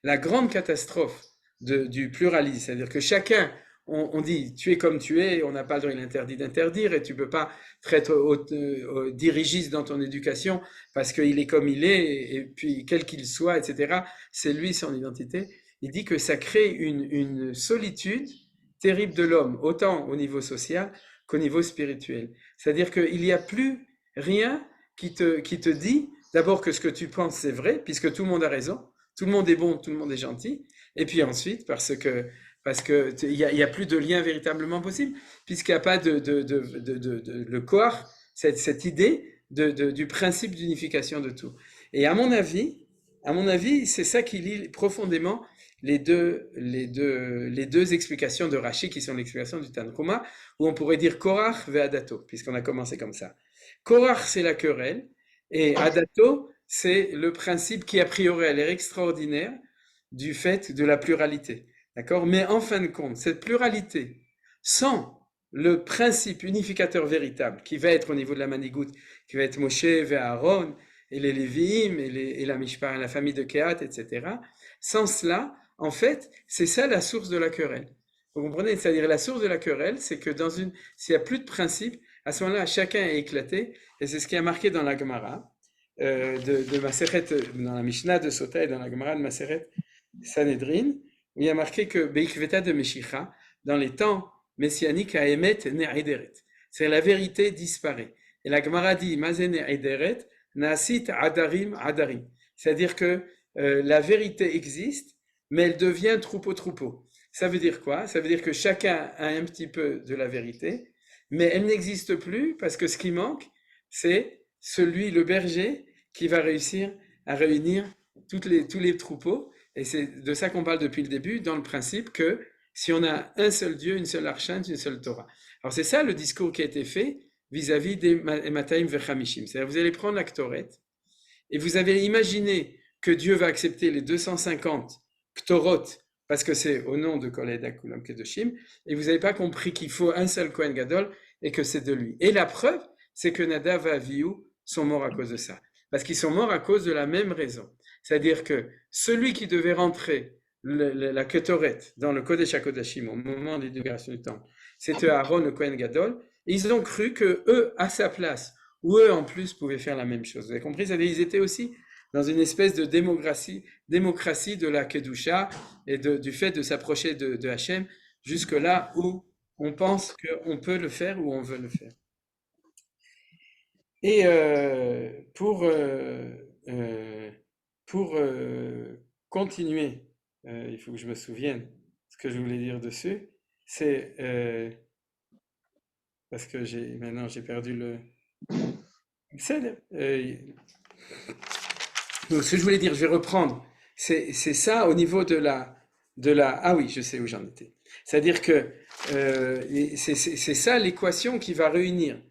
D: la grande catastrophe du pluralisme, c'est-à-dire que chacun, on dit tu es comme tu es, on n'a pas le droit, il est interdit d'interdire, et tu ne peux pas être dirigiste dans ton éducation parce qu'il est comme il est, et puis quel qu'il soit, etc. C'est lui son identité. Il dit que ça crée une solitude terrible de l'homme, autant au niveau social qu'au niveau spirituel. C'est-à-dire qu'il n'y a plus rien qui te dit d'abord que ce que tu penses c'est vrai, puisque tout le monde a raison, tout le monde est bon, tout le monde est gentil, et puis ensuite parce que il y a plus de lien véritablement possible, puisqu'il n'y a pas le corps, cette idée du principe d'unification de tout. Et à mon avis, c'est ça qui lie profondément les deux explications de Rashi qui sont l'explication du Tanhuma, où on pourrait dire Korach ve'adato, puisqu'on a commencé comme ça. Korach, c'est la querelle, et Adato, c'est le principe qui a priori a l'air extraordinaire du fait de la pluralité. D'accord? Mais en fin de compte, cette pluralité, sans le principe unificateur véritable, qui va être au niveau de la Manigout, qui va être Moshe et Aaron, et les Lévi'im, et la Mishpah, la famille de Kehat, etc. Sans cela, en fait, c'est ça la source de la querelle. Vous comprenez? C'est-à-dire la source de la querelle, c'est que s'il n'y a plus de principe, à ce moment-là, chacun est éclaté, et c'est ce qui est marqué dans la Gemara, de Maseret, dans la Mishnah de Sota et dans la Gemara de Maseret Sanhedrin, où il y a marqué que Beikveta de Meshicha, dans les temps messianiques, à Emet Ne'ederet. C'est la vérité disparaît. Et la Gemara dit, Mazen Ne'ederet, Nasit Adarim Adarim. C'est-à-dire que la vérité existe, mais elle devient troupeau. Ça veut dire quoi? Ça veut dire que chacun a un petit peu de la vérité, mais elle n'existe plus parce que ce qui manque, c'est le berger, qui va réussir à réunir tous les troupeaux. Et c'est de ça qu'on parle depuis le début, dans le principe que si on a un seul Dieu, une seule archante, une seule Torah. Alors c'est ça le discours qui a été fait vis-à-vis des Mataim Vechamishim. C'est-à-dire vous allez prendre la Ktoret et vous avez imaginé que Dieu va accepter les 250 Ktorot parce que c'est au nom de Kol Haeda Kulam Kedoshim, et vous n'avez pas compris qu'il faut un seul Kohen Gadol et que c'est de lui. Et la preuve, c'est que Nadav et Avihu sont morts à cause de ça. Parce qu'ils sont morts à cause de la même raison. C'est-à-dire que celui qui devait rentrer la Ketoret dans le Kodesh HaKodashim au moment de l'éducation du temple, c'était Aaron le Kohen Gadol. Et ils ont cru que eux, à sa place, ou eux en plus, pouvaient faire la même chose. Vous avez compris? C'est-à-dire qu'ils étaient aussi dans une espèce de démocratie de la Kedusha et du fait de s'approcher de Hachem jusque là où on pense qu'on peut le faire ou on veut le faire. Et pour continuer, il faut que je me souvienne ce que je voulais dire dessus, c'est parce que maintenant j'ai perdu le. Donc, ce que je voulais dire, je vais reprendre. C'est ça au niveau de la. Ah oui, je sais où j'en étais. C'est-à-dire que c'est ça l'équation qui va réunir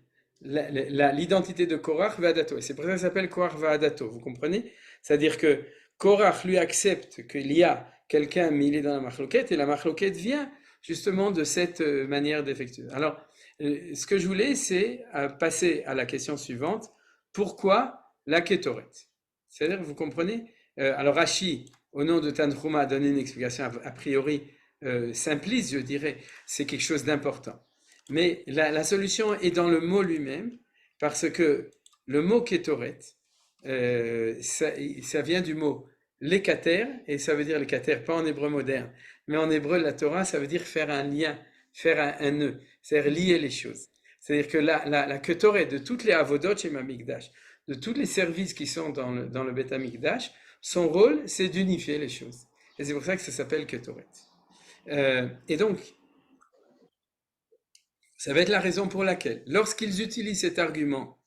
D: l'identité de Korach Va'adato. Et c'est pour ça que ça s'appelle Korach Va'adato. Vous comprenez? C'est-à-dire que Korach lui accepte qu'il y a quelqu'un, mais il est dans la marloquette, et la marloquette vient justement de cette manière d'effectuer. Alors, ce que je voulais, c'est passer à la question suivante. Pourquoi la Kétoret? C'est-à-dire, vous comprenez? Alors, Rashi, au nom de Tanhuma, a donné une explication a priori simpliste, je dirais. C'est quelque chose d'important. Mais la solution est dans le mot lui-même, parce que le mot Kétoret, ça vient du mot lékater, et ça veut dire lékater, pas en hébreu moderne, mais en hébreu, la Torah, ça veut dire faire un lien, faire un nœud, c'est-à-dire lier les choses. C'est-à-dire que la Kétoret de toutes les avodot chez Mamikdash, de tous les services qui sont dans le Beth Amikdash, son rôle, c'est d'unifier les choses. Et c'est pour ça que ça s'appelle Kétoret. Et donc, ça va être la raison pour laquelle, lorsqu'ils utilisent cet argument,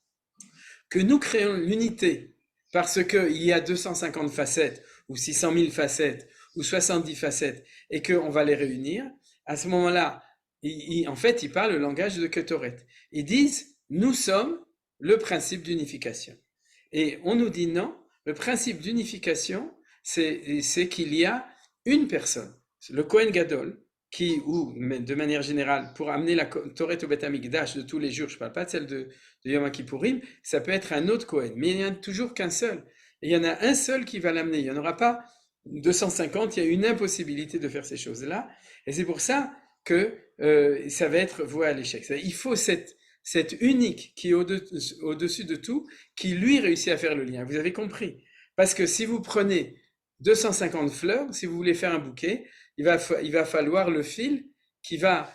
D: que nous créons l'unité parce qu'il y a 250 facettes, ou 600 000 facettes, ou 70 facettes, et qu'on va les réunir, à ce moment-là, en fait, ils parlent le langage de Kétoret. Ils disent, nous sommes le principe d'unification. Et on nous dit non, le principe d'unification, c'est qu'il y a une personne, le Kohen Gadol, qui, ou de manière générale, pour amener la Torah au Beth Amikdash de tous les jours, je ne parle pas de celle de Yom Kippourim, ça peut être un autre Kohen, mais il n'y en a toujours qu'un seul. Et il y en a un seul qui va l'amener, il n'y en aura pas 250, il y a une impossibilité de faire ces choses-là, et c'est pour ça que ça va être voué à l'échec. Il faut cette unique qui est au-dessus de tout, qui lui réussit à faire le lien. Vous avez compris? Parce que si vous prenez 250 fleurs, si vous voulez faire un bouquet, il va falloir le fil qui va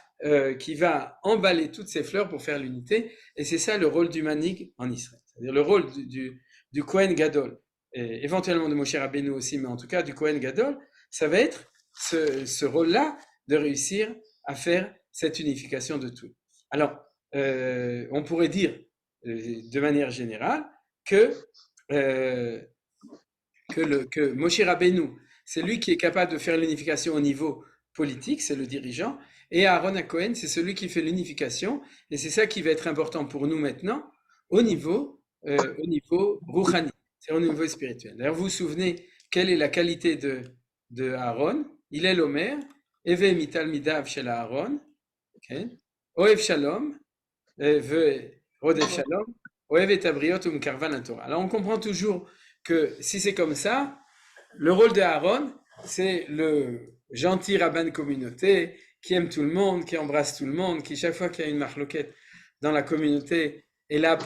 D: emballer toutes ces fleurs pour faire l'unité. Et c'est ça le rôle du manig en Israël. C'est-à-dire le rôle du Kohen Gadol, et éventuellement de Moshe Rabbeinu aussi, mais en tout cas du Kohen Gadol, ça va être ce rôle-là de réussir à faire cette unification de tout. Alors, on pourrait dire de manière générale que Moshe Rabbeinu, c'est lui qui est capable de faire l'unification au niveau politique, c'est le dirigeant, et Aaron HaKohen, c'est celui qui fait l'unification, et c'est ça qui va être important pour nous maintenant, au niveau rouhani, c'est au niveau spirituel. D'ailleurs, vous vous souvenez quelle est la qualité de Aaron? Il est l'Omer, Eve mital midav shel Aaron, Oev Shalom, Rodef Shalom, Oev et Abriot Karvan Torah. Alors on comprend toujours que si c'est comme ça, le rôle de Aaron, c'est le gentil rabbin de communauté qui aime tout le monde, qui embrasse tout le monde, qui chaque fois qu'il y a une marloquette dans la communauté est là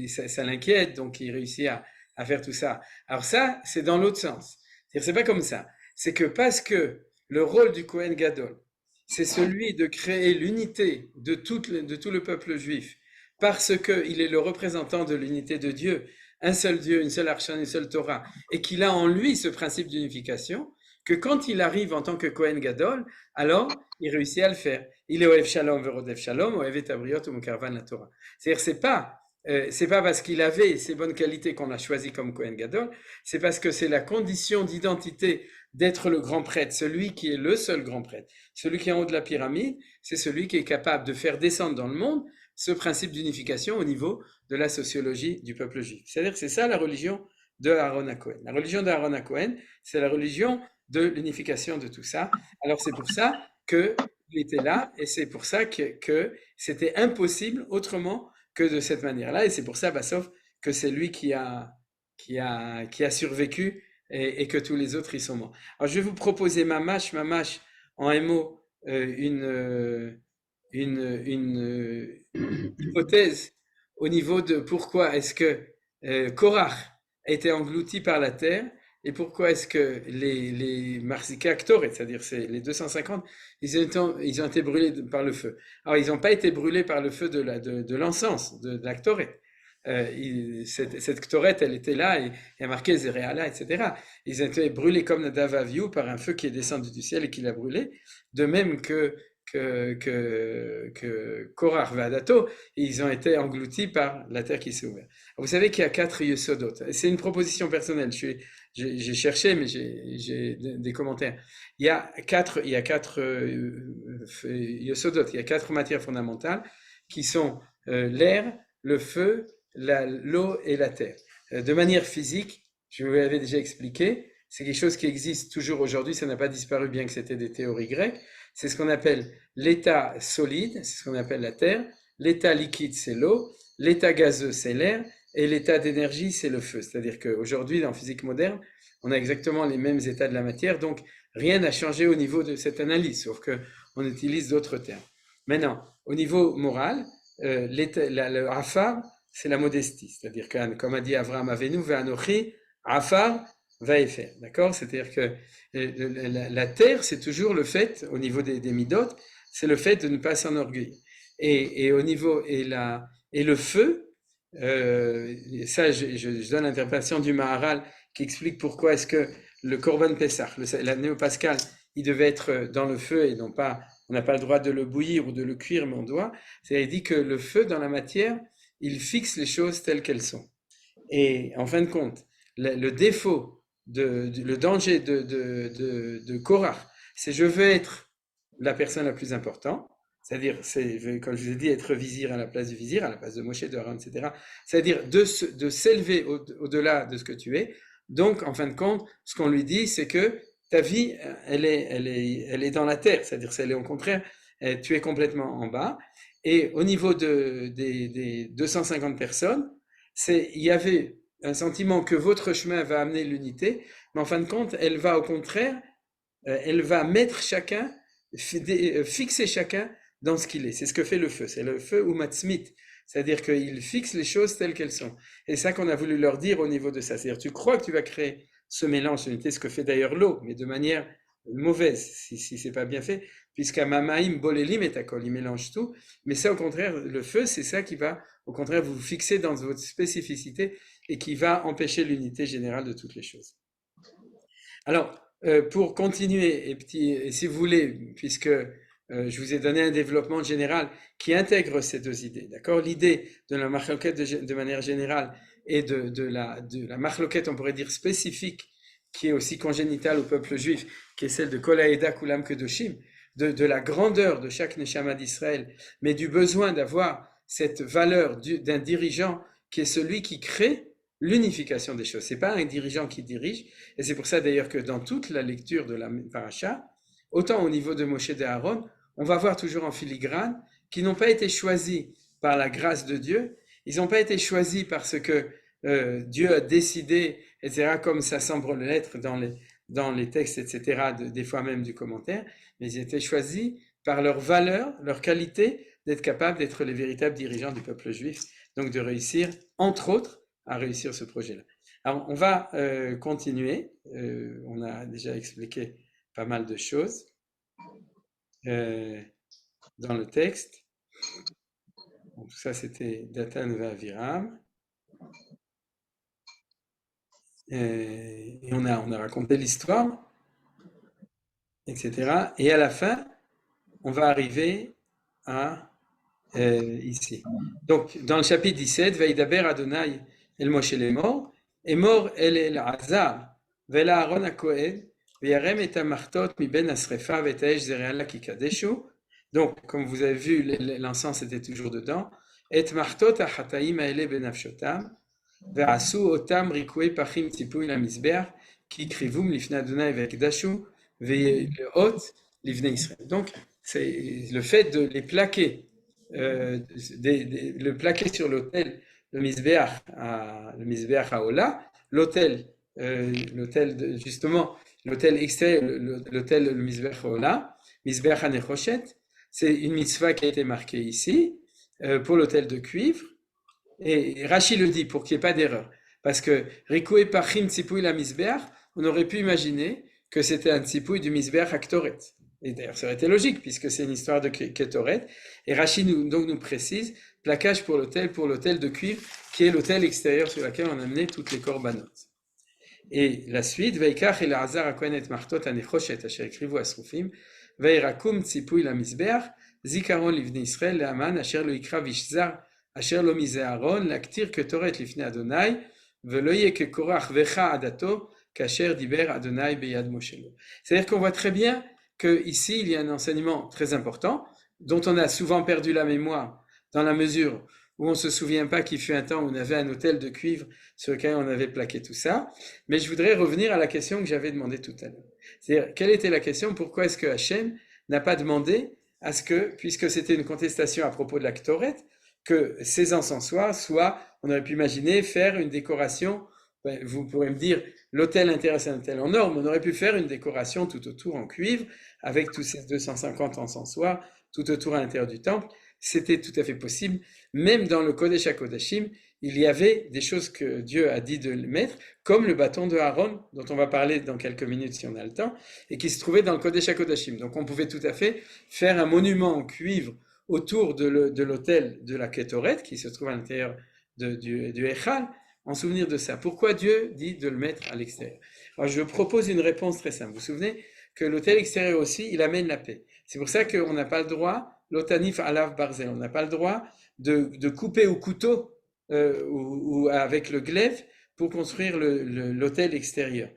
D: ça l'inquiète, donc il réussit à faire tout ça. Alors ça, c'est dans l'autre sens. C'est pas comme ça. C'est que parce que le rôle du Kohen Gadol, c'est celui de créer l'unité de tout le peuple juif, parce qu'il est le représentant de l'unité de Dieu, un seul Dieu, une seule arche, une seule Torah, et qu'il a en lui ce principe d'unification, que quand il arrive en tant que Kohen Gadol, alors il réussit à le faire. Il est Oev Shalom verodef Shalom, Oev et Abriot ou Karvan la Torah. C'est-à-dire, c'est pas parce qu'il avait ces bonnes qualités qu'on l'a choisi comme Kohen Gadol, c'est parce que c'est la condition d'identité d'être le grand prêtre, celui qui est le seul grand prêtre, celui qui est en haut de la pyramide, c'est celui qui est capable de faire descendre dans le monde ce principe d'unification au niveau de la sociologie du peuple juif. C'est-à-dire que c'est ça la religion de Aaron HaKohen. La religion d'Aaron HaKohen, c'est la religion de l'unification de tout ça. Alors c'est pour ça qu'il était là, et c'est pour ça que c'était impossible autrement que de cette manière-là, et c'est pour ça, sauf que c'est lui qui a survécu, et que tous les autres y sont morts. Alors je vais vous proposer mamash en un mot, une hypothèse au niveau de pourquoi est-ce que Korach a été englouti par la terre, et pourquoi est-ce que les Marzika Ktoret, c'est-à-dire les 250, ils ont été brûlés par le feu. Alors ils n'ont pas été brûlés par le feu de l'encens, de la Ktoret. cette Ktoret, elle était là, et il y a marqué Zéréala, etc. Ils ont été brûlés comme Nadav Avihu par un feu qui est descendu du ciel et qui l'a brûlé. De même que Korach et Adato, ils ont été engloutis par la terre qui s'est ouverte. Vous savez qu'il y a 4 Yesodot. C'est une proposition personnelle. J'ai cherché, mais j'ai des commentaires. Il y a 4 Yesodot, il y a 4 matières fondamentales qui sont l'air, le feu, l'eau et la terre. De manière physique, je vous l'avais déjà expliqué, c'est quelque chose qui existe toujours aujourd'hui, ça n'a pas disparu bien que c'était des théories grecques. C'est ce qu'on appelle l'état solide, c'est ce qu'on appelle la terre, l'état liquide c'est l'eau, l'état gazeux c'est l'air, et l'état d'énergie c'est le feu. C'est-à-dire qu'aujourd'hui, dans la physique moderne, on a exactement les mêmes états de la matière, donc rien n'a changé au niveau de cette analyse, sauf qu'on utilise d'autres termes. Maintenant, au niveau moral, le afar, c'est la modestie, c'est-à-dire que, comme a dit Avraham Avenu, Ve'anochi, afar, vaefer, d'accord? C'est-à-dire que la terre, c'est toujours le fait, au niveau des midot, c'est le fait de ne pas s'enorgueillir. Et au niveau, et le feu, ça, je donne l'interprétation du Maharal qui explique pourquoi est-ce que le Korban Pessah, la néo-pascal, il devait être dans le feu et non pas, on n'a pas le droit de le bouillir ou de le cuire, mais on doit. C'est-à-dire dit que le feu dans la matière, il fixe les choses telles qu'elles sont. Et en fin de compte, le défaut, le danger de Korach, c'est je veux être la personne la plus importante, c'est-à-dire, comme je vous ai dit, être vizir à la place du vizir, à la place de Moshe, de Aaron, etc. C'est-à-dire de s'élever au-delà de ce que tu es. Donc, en fin de compte, ce qu'on lui dit, c'est que ta vie, elle est dans la terre, c'est-à-dire, elle est au contraire, tu es complètement en bas. Et au niveau des 250 personnes, il y avait un sentiment que votre chemin va amener l'unité, mais en fin de compte, elle va au contraire, elle va mettre chacun, fixer chacun dans ce qu'il est. C'est ce que fait le feu. C'est le feu ou matzmit. C'est-à-dire qu'il fixe les choses telles qu'elles sont. Et c'est ça qu'on a voulu leur dire au niveau de ça. C'est-à-dire tu crois que tu vas créer ce mélange d'unité, ce que fait d'ailleurs l'eau, mais de manière mauvaise, si c'est pas bien fait, puisqu'à mamaim bolelim et akol, il mélange tout. Mais ça, au contraire, le feu, c'est ça qui va, au contraire, vous fixer dans votre spécificité et qui va empêcher l'unité générale de toutes les choses. Alors, pour continuer, et si vous voulez, puisque je vous ai donné un développement général qui intègre ces deux idées, d'accord? L'idée de la machloket de manière générale et de la machloket, on pourrait dire spécifique, qui est aussi congénitale au peuple juif, qui est celle de Kol Haeda Kulam Kedoshim, de la grandeur de chaque Neshama d'Israël, mais du besoin d'avoir cette valeur d'un dirigeant qui est celui qui crée l'unification des choses. C'est pas un dirigeant qui dirige, et c'est pour ça d'ailleurs que dans toute la lecture de la paracha, autant au niveau de Moshe et d'Aaron, on va voir toujours en filigrane qu'ils n'ont pas été choisis par la grâce de Dieu, ils n'ont pas été choisis parce que Dieu a décidé, etc., comme ça semble l'être dans les textes, etc., des fois même du commentaire, mais ils étaient choisis par leur valeur, leur qualité d'être capables d'être les véritables dirigeants du peuple juif, donc de réussir, entre autres, à réussir ce projet-là. Alors, on va continuer. On a déjà expliqué pas mal de choses dans le texte. Bon, tout ça, c'était Datan Aviram. Et on a raconté l'histoire, etc. Et à la fin, on va arriver à ici. Donc, dans le chapitre 17, Vaïdaber Adonai El Moshe Lemor, Emor El Azar, Vela Aaron HaKohen, Veyarem et Amartot mi ben Asrefa vetaesh Zereala Kikadeshu. Donc, comme vous avez vu, l'encens était toujours dedans. Et Martot Achataim Aele ben Afshotam, Ve'asu Otam Rikoué Pachim Tipu la Misbeach, Ki Krivum Lifna Adonai Vekdashu, Ve'leot Livne Israël. Donc, c'est le fait de les plaquer. Le plaquer sur l'autel, le Misbeach à Ola, l'autel justement, l'autel extérieur, l'autel le Misbeach à Ola, Misbeach à Nechoshet, c'est une mitzvah qui a été marquée ici, pour l'autel de cuivre, et Rashi le dit pour qu'il n'y ait pas d'erreur, parce que Rikoué Pachim Tzipouy la Misbeach, on aurait pu imaginer que c'était un Tzipouy du Misbeach à Ktoret. Et d'ailleurs, ça aurait été logique, puisque c'est une histoire de Ketoret. Et Rashi nous précise, plaquage pour l'autel de cuivre, qui est l'autel extérieur sur lequel on a amené toutes les corbanotes. Et la suite, Veikach el Hazar hakohen et martot hanechoshet asher ekrivu asrufim, veirakum tzipui lamizbeach, zikaron livnei Israël leaman asher lo yikra vishzar asher lo mize Aaron laktir ketoret lifnei Adonai, velo yeh kekorach vecha adato kasher diber Adonai beyad Moshelo. C'est-à-dire qu'on voit très bien qu'ici, il y a un enseignement très important, dont on a souvent perdu la mémoire, dans la mesure où on ne se souvient pas qu'il fut un temps où on avait un autel de cuivre sur lequel on avait plaqué tout ça. Mais je voudrais revenir à la question que j'avais demandée tout à l'heure. C'est-à-dire, quelle était la question? Pourquoi est-ce que Hachem n'a pas demandé à ce que, puisque c'était une contestation à propos de la Ktoret, que ces encensoirs soient, on aurait pu imaginer, faire une décoration, vous pourrez me dire, l'autel intérieur c'est un autel en or, mais on aurait pu faire une décoration tout autour en cuivre, avec tous ces 250 encensoirs, tout autour à l'intérieur du temple. C'était tout à fait possible. Même dans le Kodesh HaKodashim, il y avait des choses que Dieu a dit de mettre, comme le bâton de Aaron, dont on va parler dans quelques minutes si on a le temps, et qui se trouvait dans le Kodesh HaKodashim. Donc on pouvait tout à fait faire un monument en cuivre autour de l'autel de la Kétoret, qui se trouve à l'intérieur du Echal, en souvenir de ça. Pourquoi Dieu dit de le mettre à l'extérieur? Alors je propose une réponse très simple. Vous vous souvenez que l'autel extérieur aussi, il amène la paix. C'est pour ça qu'on n'a pas le droit, l'otanif alav barzel, on n'a pas le droit de couper au couteau ou avec le glaive pour construire l'autel extérieur.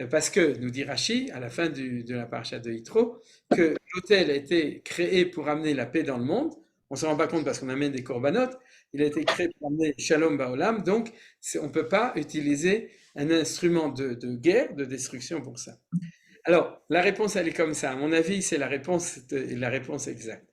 D: Parce que, nous dit Rashi, à la fin de la paracha de Yitro, que l'autel a été créé pour amener la paix dans le monde. On ne se rend pas compte parce qu'on amène des corbanotes. Il a été créé pour amener Shalom Baolam, donc on ne peut pas utiliser un instrument de guerre, de destruction pour ça. Alors, la réponse, elle est comme ça. À mon avis, c'est la réponse exacte.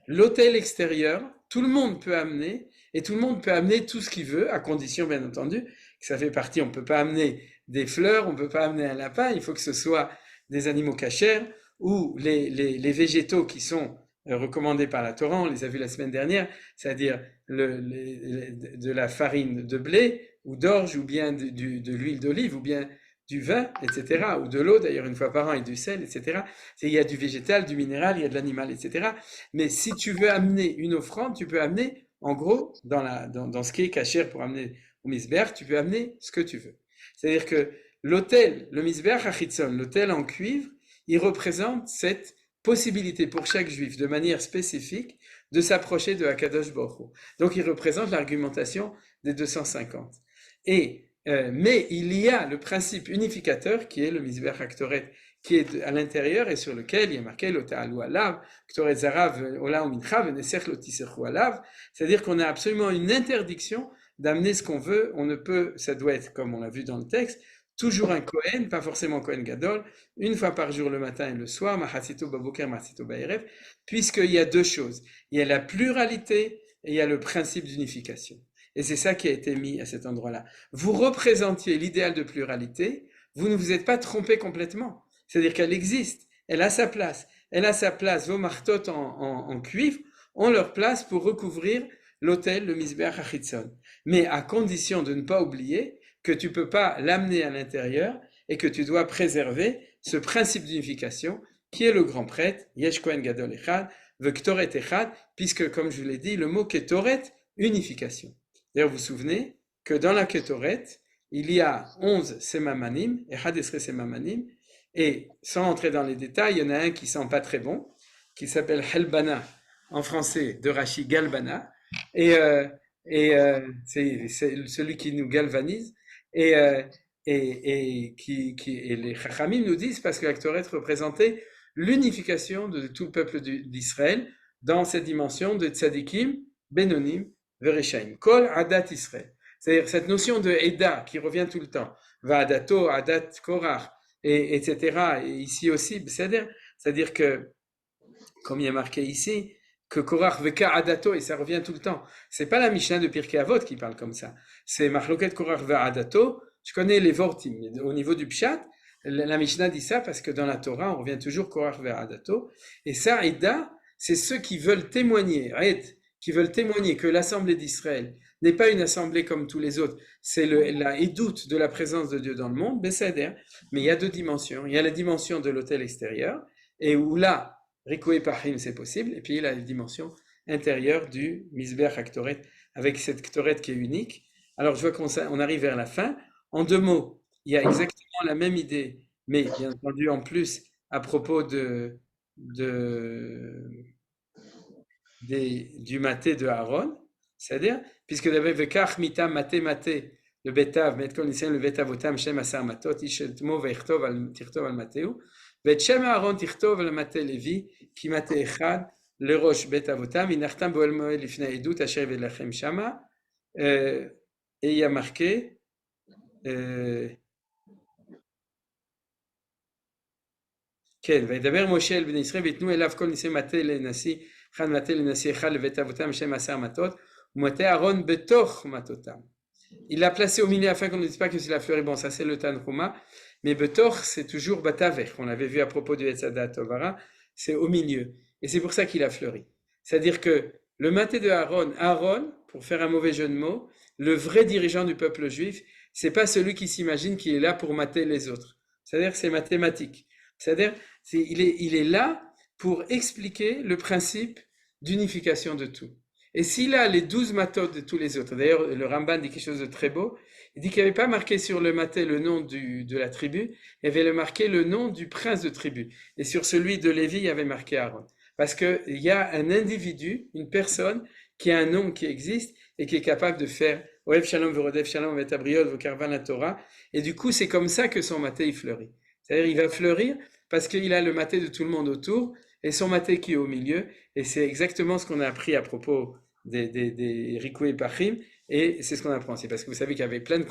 D: L'autel extérieur, tout le monde peut amener, et tout le monde peut amener tout ce qu'il veut, à condition, bien entendu, que ça fait partie. On ne peut pas amener des fleurs, on ne peut pas amener un lapin, il faut que ce soit des animaux cachers, ou les végétaux qui sont recommandés par la Torah, on les a vus la semaine dernière, c'est-à-dire de la farine de blé, ou d'orge, ou bien de l'huile d'olive, ou bien du vin, etc., ou de l'eau, d'ailleurs une fois par an, et du sel, etc. Il y a du végétal, du minéral, il y a de l'animal, etc. Mais si tu veux amener une offrande, tu peux amener, en gros, dans ce qui est cachère pour amener au misber, tu peux amener ce que tu veux. C'est-à-dire que l'autel, le misber hachitzon, l'autel en cuivre, il représente cette possibilité pour chaque juif, de manière spécifique, de s'approcher de Hakadosh Baruch Hu. Donc il représente l'argumentation des 250. Mais il y a le principe unificateur qui est le misber haktoret, qui est à l'intérieur et sur lequel il y a marqué lo ta'alu alav, ktoret zarav ola umincha venesech lo tisechu alav, c'est-à-dire qu'on a absolument une interdiction d'amener ce qu'on veut. On ne peut, ça doit être comme on l'a vu dans le texte, toujours un Kohen, pas forcément Kohen Gadol, une fois par jour le matin et le soir, mahatzito baboker, mahatzito baerev, puisqu'il y a deux choses. Il y a la pluralité et il y a le principe d'unification. Et c'est ça qui a été mis à cet endroit-là. Vous représentiez l'idéal de pluralité, vous ne vous êtes pas trompé complètement. C'est-à-dire qu'elle existe, elle a sa place. Elle a sa place, vos martotes en cuivre ont leur place pour recouvrir l'autel, le misber hachitzon. Mais à condition de ne pas oublier que tu ne peux pas l'amener à l'intérieur et que tu dois préserver ce principe d'unification qui est le grand prêtre, Yesh Kohen Gadol Echad, Vektoret Echad, puisque comme je vous l'ai dit, le mot Ketoret, unification. D'ailleurs, vous vous souvenez que dans la Ketoret, il y a 11 Semamanim, Echad Esre Semamanim, et sans entrer dans les détails, il y en a un qui sent pas très bon, qui s'appelle Helbana, en français de Rashi Galbana, et c'est celui qui nous galvanise, et les Chachamim nous disent, parce que la Ketoret représentait l'unification de tout le peuple d'Israël dans cette dimension de Tzadikim, Benonim, Vereshaim, Kol Adat Israël. C'est-à-dire cette notion de Eda qui revient tout le temps, Va'adato, Adat Korach, etc. Et ici aussi, c'est-à-dire que, comme il est marqué ici, que Korach Veka Adato, et ça revient tout le temps. C'est pas la Mishnah de Pirkei Avot qui parle comme ça. C'est Machloket Korach Va'adato. Je connais les Vortim. Au niveau du Pshat, la Mishnah dit ça parce que dans la Torah, on revient toujours Korach Va'adato. Et ça, Eda, c'est ceux qui veulent témoigner, qui veulent témoigner que l'Assemblée d'Israël n'est pas une assemblée comme tous les autres, c'est la édoute de la présence de Dieu dans le monde, Besséder, mais il y a deux dimensions. Il y a la dimension de l'autel extérieur, et où là, Rikoué Pahim, c'est possible, et puis il y a la dimension intérieur du Misbeach HaKtoret, avec cette Ktoret qui est unique. Alors, je vois qu'on arrive vers la fin. En 2 mots, il y a exactement la même idée, mais bien entendu, en plus, à propos du maté de Aaron, c'est-à-dire, puisque d'abord, Vekach mitam maté maté, le betav, met kol nisyan le betavotam shem asar matot, ish et mo veichtov al tirtov al mateu, ואת שם אהרון תכתוב על מטה לוי, כי מטה אחד לראש בית אבותם, הנחתם באוהל מועד לפני העדות אשר הביא לכם שמה, et il y a marqué, כן, וידבר משה אל בני ישראל, ויתנו אליו כל ניסי מטה לנשיא, אחד מטה לנשיא אחד לבית אבותם, שם 10 מטות, ומטה אהרון בתוך מטותם. Il l'a placé au milieu afin qu'on ne dise pas que c'est la fleur. Et bon, ça c'est le Tanhuma. Mais Betor, c'est toujours Bataver, qu'on avait vu à propos du Etzadat Tovara, c'est au milieu. Et c'est pour ça qu'il a fleuri. C'est-à-dire que le maté de Aaron, pour faire un mauvais jeu de mots, le vrai dirigeant du peuple juif, c'est pas celui qui s'imagine qu'il est là pour mater les autres. C'est-à-dire que c'est mathématique. C'est-à-dire il est là pour expliquer le principe d'unification de tout. Et s'il a les 12 matot de tous les autres, d'ailleurs le Ramban dit quelque chose de très beau, il dit qu'il n'y avait pas marqué sur le maté le nom de la tribu, il y avait marqué le nom du prince de tribu. Et sur celui de Lévi, il y avait marqué Aaron. Parce qu'il y a un individu, une personne, qui a un nom qui existe et qui est capable de faire Oev Shalom Verodev Shalom Vetabriot Vokarvan la Torah. Et du coup, c'est comme ça que son maté il fleurit. C'est-à-dire il va fleurir parce qu'il a le maté de tout le monde autour et son maté qui est au milieu. Et c'est exactement ce qu'on a appris à propos des Rikou et Pachim, et c'est ce qu'on apprend. C'est parce que vous savez qu'il y avait plein de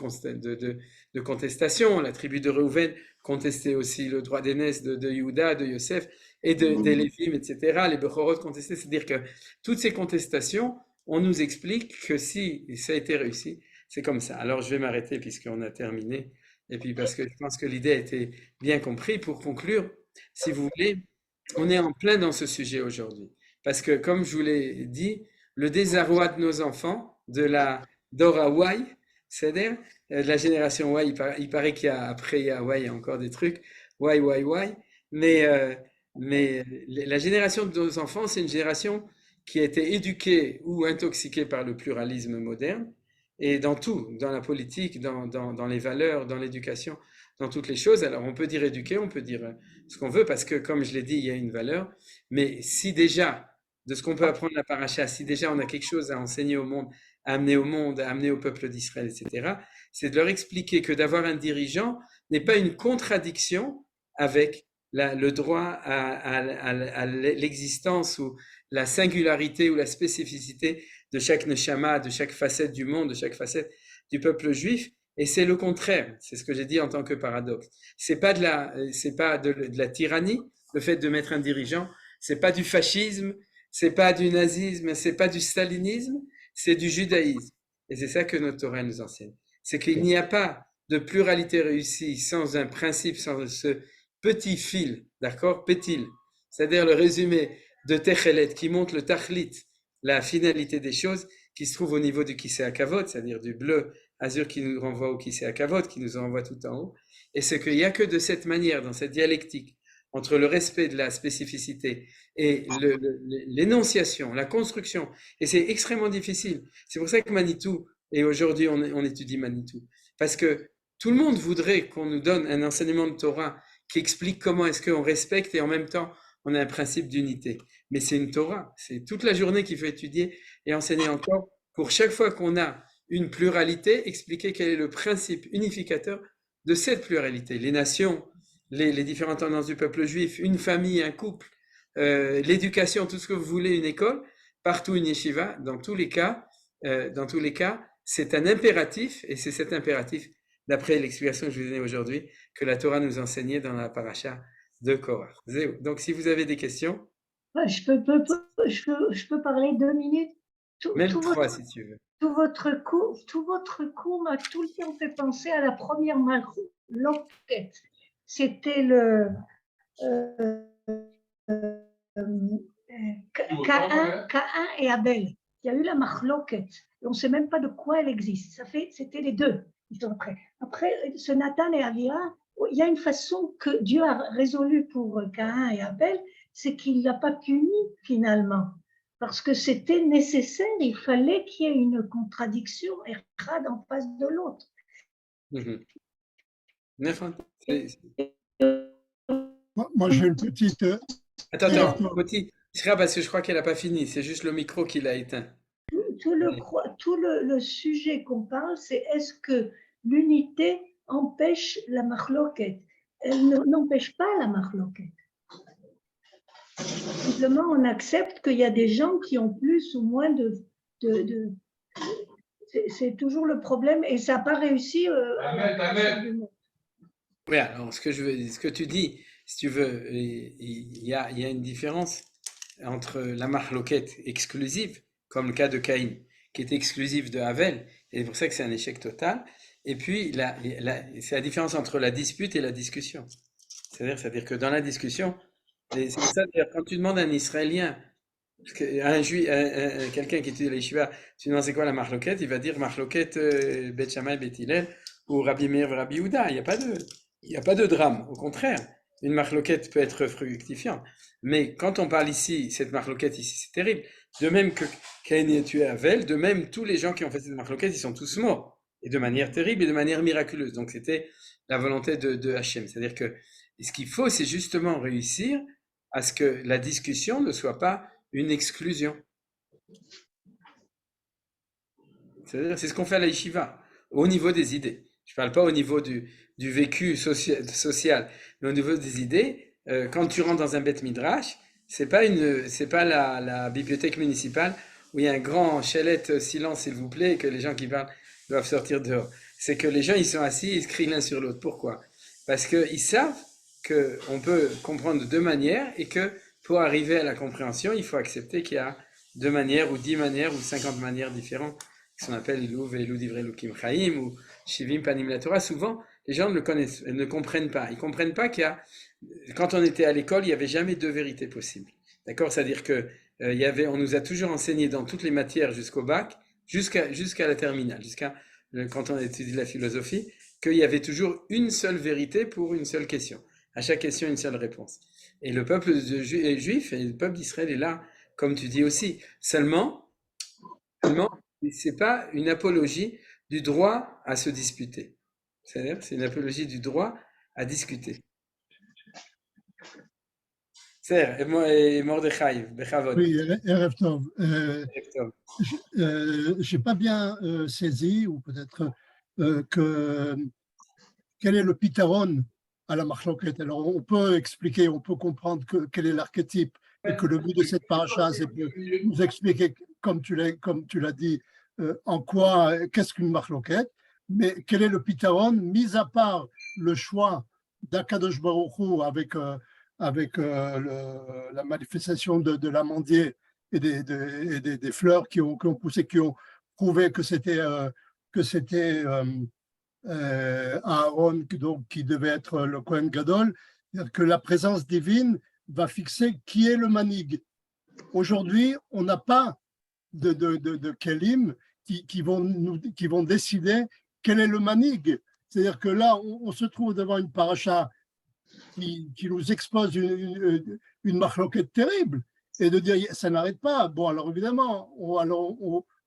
D: contestations. La tribu de Reuven contestait aussi le droit d'aînesse de Yehuda, de Yosef, et des Lévim, etc. Les Bechorot contestaient. C'est-à-dire que toutes ces contestations, on nous explique que si ça a été réussi, c'est comme ça. Alors je vais m'arrêter puisqu'on a terminé. Et puis parce que je pense que l'idée a été bien comprise. Pour conclure, si vous voulez, on est en plein dans ce sujet aujourd'hui. Parce que comme je vous l'ai dit, le désarroi de nos enfants, de la Dora Y, c'est-à-dire de la génération Y, il paraît qu'il y a après il y a Y, il y a encore des trucs, Y, mais la génération de nos enfants, c'est une génération qui a été éduquée ou intoxiquée par le pluralisme moderne, et dans tout, dans la politique, dans les valeurs, dans l'éducation, dans toutes les choses. Alors on peut dire éduquer, on peut dire ce qu'on veut, parce que comme je l'ai dit, il y a une valeur, mais si déjà de ce qu'on peut apprendre de la paracha, si déjà on a quelque chose à enseigner au monde, à amener au monde, à amener au peuple d'Israël, etc., c'est de leur expliquer que d'avoir un dirigeant n'est pas une contradiction avec le droit à l'existence ou la singularité ou la spécificité de chaque neshama, de chaque facette du monde, de chaque facette du peuple juif. Et c'est le contraire, c'est ce que j'ai dit en tant que paradoxe. C'est pas de la tyrannie, le fait de mettre un dirigeant, c'est pas du fascisme, c'est pas du nazisme, c'est pas du stalinisme, c'est du judaïsme. Et c'est ça que notre Torah nous enseigne. C'est qu'il n'y a pas de pluralité réussie sans un principe, sans ce petit fil, d'accord, pétil, c'est-à-dire le résumé de Techelet qui montre le tachlit, la finalité des choses, qui se trouve au niveau du Kisei HaKavod, c'est-à-dire du bleu azur qui nous renvoie au Kisei HaKavod, qui nous renvoie tout en haut. Et c'est qu'il n'y a que de cette manière, dans cette dialectique, entre le respect de la spécificité et l'énonciation, la construction. Et c'est extrêmement difficile. C'est pour ça que Manitou, et aujourd'hui on étudie Manitou, parce que tout le monde voudrait qu'on nous donne un enseignement de Torah qui explique comment est-ce qu'on respecte et en même temps on a un principe d'unité. Mais c'est une Torah, c'est toute la journée qu'il faut étudier et enseigner encore pour chaque fois qu'on a une pluralité, expliquer quel est le principe unificateur de cette pluralité. Les nations, les différentes tendances du peuple juif, une famille, un couple, l'éducation, tout ce que vous voulez, une école, partout une yeshiva, dans tous les cas, c'est un impératif, et c'est cet impératif, d'après l'explication que je vous ai donnée aujourd'hui, que la Torah nous enseignait dans la paracha de Korach. Donc, si vous avez des questions.
B: Je peux parler 2 minutes?
D: Même 3 si tu veux.
B: Tout votre cours m'a tout le temps fait penser à la première marloquette. C'était le Caïn et Abel. Il y a eu la marloquette. On ne sait même pas de quoi elle existe. C'était les deux. Après, ce Nathan et Avira, il y a une façon que Dieu a résolu pour Caïn et Abel, c'est qu'il n'a pas puni finalement. parce que c'était nécessaire, il fallait qu'il y ait une contradiction, Echad en face de l'autre.
E: Moi, j'ai une petite.
D: Attends, petit, parce que je crois qu'elle n'a pas fini, c'est juste le micro qui l'a éteint.
B: Tout le sujet qu'on parle, c'est est-ce que l'unité empêche la marloquette? Elle n'empêche pas la marloquette. Simplement, on accepte qu'il y a des gens qui ont plus ou moins c'est toujours le problème et ça n'a pas réussi.
D: Oui, alors ce que tu dis, si tu veux, il y a une différence entre la marloquette exclusive, comme le cas de Caïn, qui est exclusive de Havel, et c'est pour ça que c'est un échec total, et puis c'est la différence entre la dispute et la discussion. C'est-à-dire que dans la discussion, c'est ça, quand tu demandes à un Israélien, à un juif, quelqu'un qui étudie les Yeshiva, tu demandes c'est quoi la marloquette, il va dire marloquette Bet Shammai, Bet Hillel, ou Rabbi Meir, Rabbi Yehuda. Il n'y a pas de drame. Au contraire, une marloquette peut être fructifiante. Mais quand on parle ici, cette marloquette ici, c'est terrible. De même que Caïn a tué Havel, de même tous les gens qui ont fait cette marloquette, ils sont tous morts. Et de manière terrible et de manière miraculeuse. Donc c'était la volonté de Hachem. C'est-à-dire que ce qu'il faut, c'est justement réussir à ce que la discussion ne soit pas une exclusion. C'est-à-dire, c'est ce qu'on fait à la yeshiva, au niveau des idées. Je ne parle pas au niveau du vécu social, mais au niveau des idées. Quand tu rentres dans un beth midrash, c'est pas la bibliothèque municipale où il y a un grand chalet silence s'il vous plaît et que les gens qui parlent doivent sortir dehors. C'est que les gens ils sont assis, ils se crient l'un sur l'autre. Pourquoi? Parce qu'ils savent qu'on peut comprendre de deux manières et que pour arriver à la compréhension, il faut accepter qu'il y a 2 manières ou 10 manières ou 50 manières différentes, ce qu'on appelle Ilou Ve'ilou Divrei Elokim Chaim ou Shivim Panim la Torah. Souvent, les gens ne comprennent pas. Ils ne comprennent pas quand on était à l'école, il n'y avait jamais 2 vérités possibles. D'accord? C'est-à-dire que on nous a toujours enseigné dans toutes les matières jusqu'au bac, jusqu'à la terminale, quand on étudie la philosophie, qu'il y avait toujours une seule vérité pour une seule question. À chaque question, une seule réponse. Et le peuple juif et le peuple d'Israël est là, comme tu dis aussi. Seulement, c'est pas une apologie du droit à se disputer. C'est-à-dire, c'est une apologie du droit à discuter. C'est et Mordechai, Bechavod.
E: Oui, Erev Tov. J'ai pas bien saisi, ou peut-être quel est le pitaron à la marloquette. Alors, on peut expliquer, on peut comprendre quel est l'archétype et que le but de cette paracha, c'est de nous expliquer, comme tu l'as dit, qu'est-ce qu'une marloquette, mais quel est le pitaron, mis à part le choix d'Akadosh Baruch Hu avec la manifestation de l'amandier et des fleurs qui ont poussé, qui ont prouvé que c'était Aaron, donc, qui devait être le Kohen Gadol, c'est-à-dire que la présence divine va fixer qui est le manig. Aujourd'hui, on n'a pas de kelim qui vont décider quel est le manig. C'est-à-dire que là, on se trouve devant une paracha qui nous expose une marloquette terrible et de dire ça n'arrête pas. Bon, alors évidemment,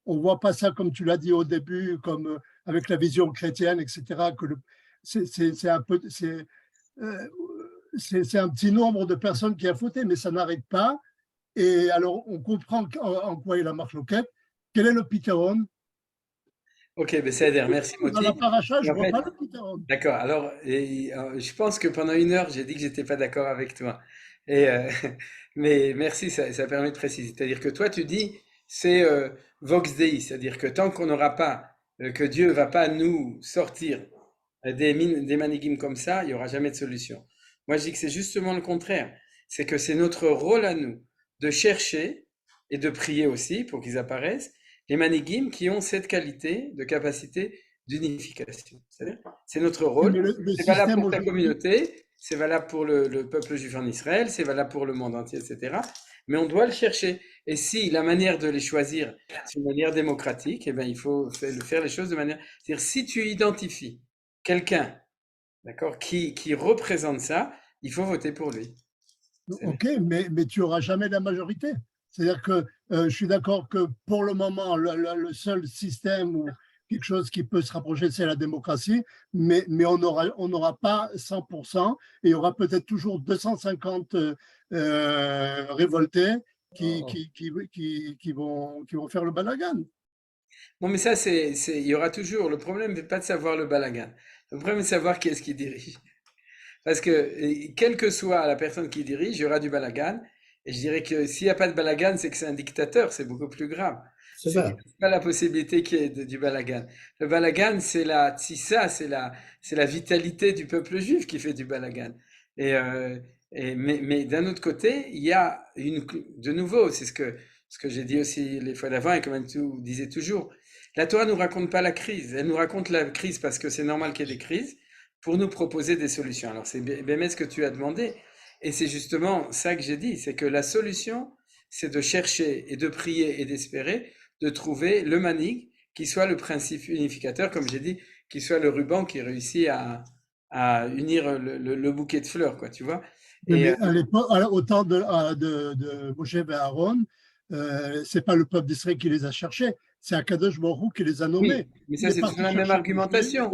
E: on voit pas ça comme tu l'as dit au début, comme avec la vision chrétienne, etc. Que c'est un petit nombre de personnes qui a fauté, mais ça n'arrête pas. Et alors, on comprend en quoi est la marloquette. Quel est le pitaron?
D: Ok, Besséder, merci Moti.
E: Dans la paracha, je ne vois pas le pitaron.
D: D'accord, alors je pense que pendant 1 heure, j'ai dit que j'étais pas d'accord avec toi. Mais merci, ça permet de préciser. C'est-à-dire que toi, tu dis, c'est Vox Dei, c'est-à-dire que tant qu'on n'aura pas, que Dieu va pas nous sortir des manigim comme ça, il n'y aura jamais de solution. Moi, je dis que c'est justement le contraire. C'est que c'est notre rôle à nous de chercher et de prier aussi pour qu'ils apparaissent, les manigim qui ont cette qualité de capacité d'unification. C'est notre rôle. C'est valable pour ta communauté, c'est valable pour le peuple juif en Israël, c'est valable pour le monde entier, etc. Mais on doit le chercher. Et si la manière de les choisir, c'est une manière démocratique, eh bien, il faut faire les choses de manière... C'est-à-dire, si tu identifies quelqu'un, d'accord, qui représente ça, il faut voter pour lui.
E: Ok, mais tu n'auras jamais la majorité. C'est-à-dire que je suis d'accord que pour le moment, le seul système ou quelque chose qui peut se rapprocher, c'est la démocratie, mais on n'aura pas 100%, et il y aura peut-être toujours 250 révoltés qui vont faire le balagan.
D: Bon, mais ça, il y aura toujours. Le problème n'est pas de savoir le balagan. Le problème est de savoir qui est-ce qui dirige. Parce que, quelle que soit la personne qui dirige, il y aura du balagan. Et je dirais que s'il n'y a pas de balagan, c'est que c'est un dictateur, c'est beaucoup plus grave.
F: C'est
D: C'est
F: ça.
D: pas la possibilité qu'il y ait du balagan. Le balagan, c'est la tzissa, c'est la vitalité du peuple juif qui fait du balagan. Et, mais d'un autre côté, il y a de nouveau, c'est ce que j'ai dit aussi les fois d'avant et que même tu disais toujours, la Torah nous raconte pas la crise, elle nous raconte la crise parce que c'est normal qu'il y ait des crises pour nous proposer des solutions. Alors c'est bien ce que tu as demandé et c'est justement ça que j'ai dit, c'est que la solution, c'est de chercher et de prier et d'espérer de trouver le manig qui soit le principe unificateur, comme j'ai dit, qui soit le ruban qui réussit à unir le bouquet de fleurs, quoi, tu vois.
E: Mais à l'époque, au temps de Moshe et Aaron, c'est pas le peuple d'Israël qui les a cherchés, c'est Akadosh Baruch Hu qui les a nommés.
D: Oui, mais ça, c'est toujours la même argumentation.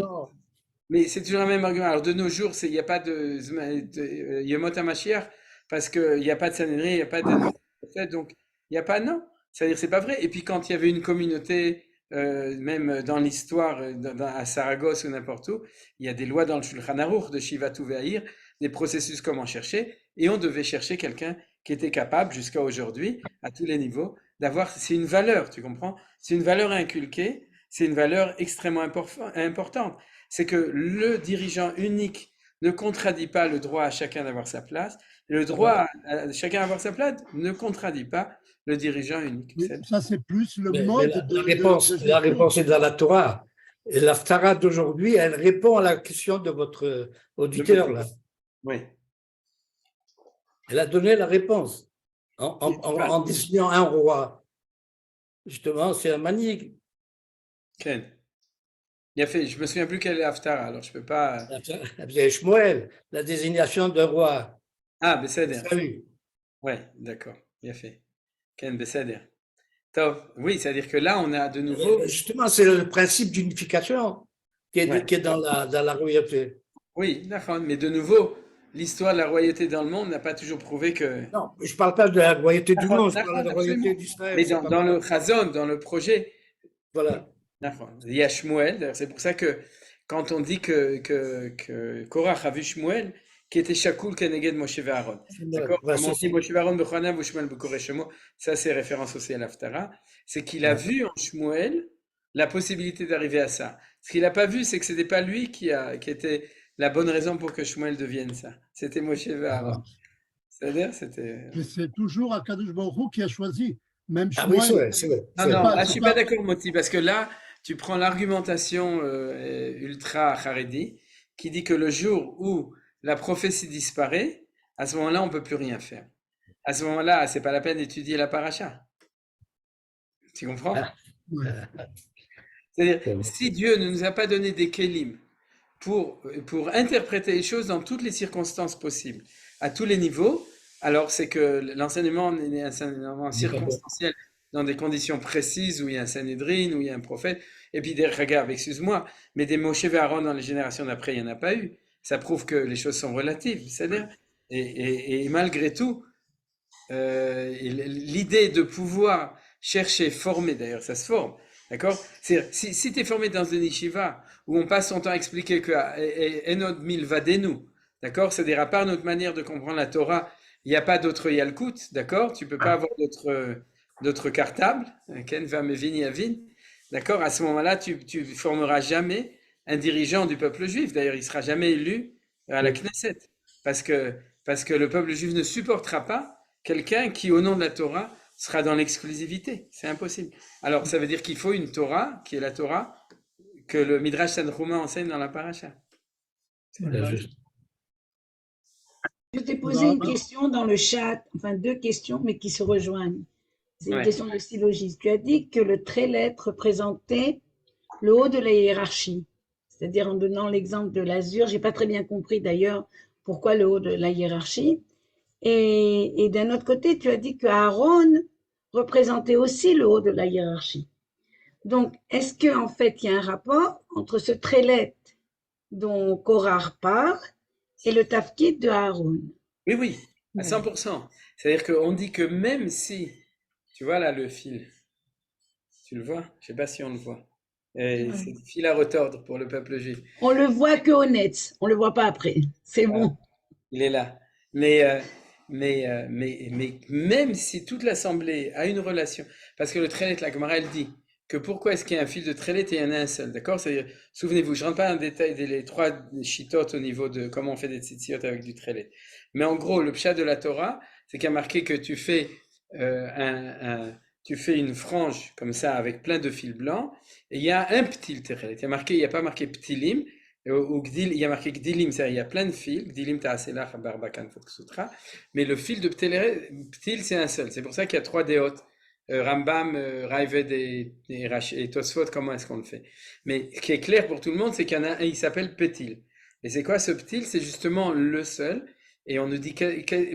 D: Mais c'est toujours le même argument. Alors, de nos jours, il n'y a pas de Yomot HaMashiach parce qu'il n'y a pas de Sanhedrin, il n'y a pas de. Donc, il n'y a pas, non. C'est-à-dire, c'est pas vrai. Et puis, quand il y avait une communauté, même dans l'histoire, à Saragosse ou n'importe où, il y a des lois dans le Shulchan Aruch de Shiva Ve'ahir, des processus comment chercher, et on devait chercher quelqu'un qui était capable, jusqu'à aujourd'hui, à tous les niveaux, d'avoir. C'est une valeur, tu comprends? C'est une valeur inculquée, c'est une valeur extrêmement importante. C'est que le dirigeant unique ne contradit pas le droit à chacun d'avoir sa place. Le droit à chacun d'avoir sa place ne contradit pas le dirigeant unique.
E: Ça, c'est plus le mode
F: la réponse est dans la Torah. Et la Haftarah d'aujourd'hui, elle répond à la question de votre auditeur. Là.
D: Oui.
F: Elle a donné la réponse en désignant un roi. Justement, c'est un manig.
D: Ken. Il a fait, je me souviens plus quelle est Haftarah, alors je peux pas.
F: Bien, Shmuel, la désignation d'un roi.
D: Ah, Besséder.
F: Oui.
D: Ouais, d'accord, bien fait. Ken Besséder. Top. Oui, c'est-à-dire que là, on a de nouveau.
F: Justement, c'est le principe d'unification qui est dans la royauté.
D: Oui, d'accord, mais de nouveau, l'histoire de la royauté dans le monde n'a pas toujours prouvé que.
F: Non, je ne parle pas de la royauté du monde, je parle de la royauté d'Israël.
D: Mais dans le Chazon, dans le projet.
F: Voilà.
D: Il y a Shmuel, c'est pour ça que quand on dit que Korach a vu Shmuel, qui était Shakul Keneged Moshe Aaron. D'accord? Comme on dit Moshe Aaron Bechanav ou Shmuel Bekoreshemo, ça c'est référence aussi à l'Haftarah, c'est qu'il a vu en Shmuel la possibilité d'arriver à ça. Ce qu'il n'a pas vu, c'est que ce n'était pas lui qui était la bonne raison pour que Shmuel devienne ça. C'était Moshe Aaron. C'est-à-dire, c'était.
E: C'est toujours Akadosh Baruch Hu qui a choisi. Même
F: Shmuel. Ah oui, c'est vrai.
D: Non, je ne suis pas d'accord, Moti, parce que là, tu prends l'argumentation ultra haredi qui dit que le jour où la prophétie disparaît, à ce moment-là, on ne peut plus rien faire. À ce moment-là, ce n'est pas la peine d'étudier la paracha. Tu comprends? C'est-à-dire, si Dieu ne nous a pas donné des kélim pour interpréter les choses dans toutes les circonstances possibles, à tous les niveaux, alors c'est que l'enseignement est un enseignement circonstanciel dans des conditions précises où il y a un Sanhedrin, où il y a un prophète, et puis des regards, excuse-moi, mais des Moshe et Aaron dans les générations d'après, il n'y en a pas eu. Ça prouve que les choses sont relatives, c'est-à-dire, et malgré tout, l'idée de pouvoir chercher, former, d'ailleurs ça se forme, d'accord? Si tu es formé dans une yeshiva où on passe son temps à expliquer que Enod Milvadenu, d'accord? C'est-à-dire à part notre manière de comprendre la Torah, il n'y a pas d'autre Yalkut, d'accord? Tu ne peux pas avoir d'autres cartables, Ken Vamevini Avin, d'accord? À ce moment-là, tu ne formeras jamais un dirigeant du peuple juif. D'ailleurs, il ne sera jamais élu à la Knesset. Parce que le peuple juif ne supportera pas quelqu'un qui, au nom de la Torah, sera dans l'exclusivité. C'est impossible. Alors, ça veut dire qu'il faut une Torah, qui est la Torah, que le Midrash Tanhuma enseigne dans la paracha.
G: Je t'ai posé une question dans le chat, enfin 2 questions, mais qui se rejoignent. C'est une question de syllogisme. Tu as dit que le trait-lettre représentait le haut de la hiérarchie, c'est-à-dire en donnant l'exemple de l'azur. Je n'ai pas très bien compris d'ailleurs pourquoi le haut de la hiérarchie. Et d'un autre côté, tu as dit que Aaron représentait aussi le haut de la hiérarchie. Donc, est-ce qu'en fait, il y a un rapport entre ce trélet dont Korah parle et le tafkid de Aaron?
D: Oui, oui, à 100%. C'est-à-dire qu'on dit que même si, tu vois là le fil, tu le vois? Je sais pas si on le voit. C'est le fil à retordre pour le peuple juif.
G: On le voit que au net, on le voit pas après. C'est bon.
D: Il est là. Mais même si toute l'assemblée a une relation, parce que le trelet, la Gemara, elle dit que pourquoi est-ce qu'il y a un fil de trelet et il y en a un seul, d'accord? C'est-à-dire, souvenez-vous, je ne rentre pas en détail des trois chitotes au niveau de comment on fait des tzitziot avec du trelet. Mais en gros, le pshat de la Torah, c'est qu'il y a marqué que tu fais tu fais une frange comme ça avec plein de fils blancs et il y a un ptil trelet. Il n'y a pas marqué ptilim. Ou il y a marqué Gdilim, c'est-à-dire il y a plein de fils, Gdilim Ta'aselach, Barbakan, Sutra, mais le fil de Ptil, c'est un seul. C'est pour ça qu'il y a trois déotes, Rambam, Raived et Tosfot, comment est-ce qu'on le fait? Mais ce qui est clair pour tout le monde, c'est qu'il y en a un, il s'appelle Ptil. Et c'est quoi ce Ptil? C'est justement le seul, et on nous dit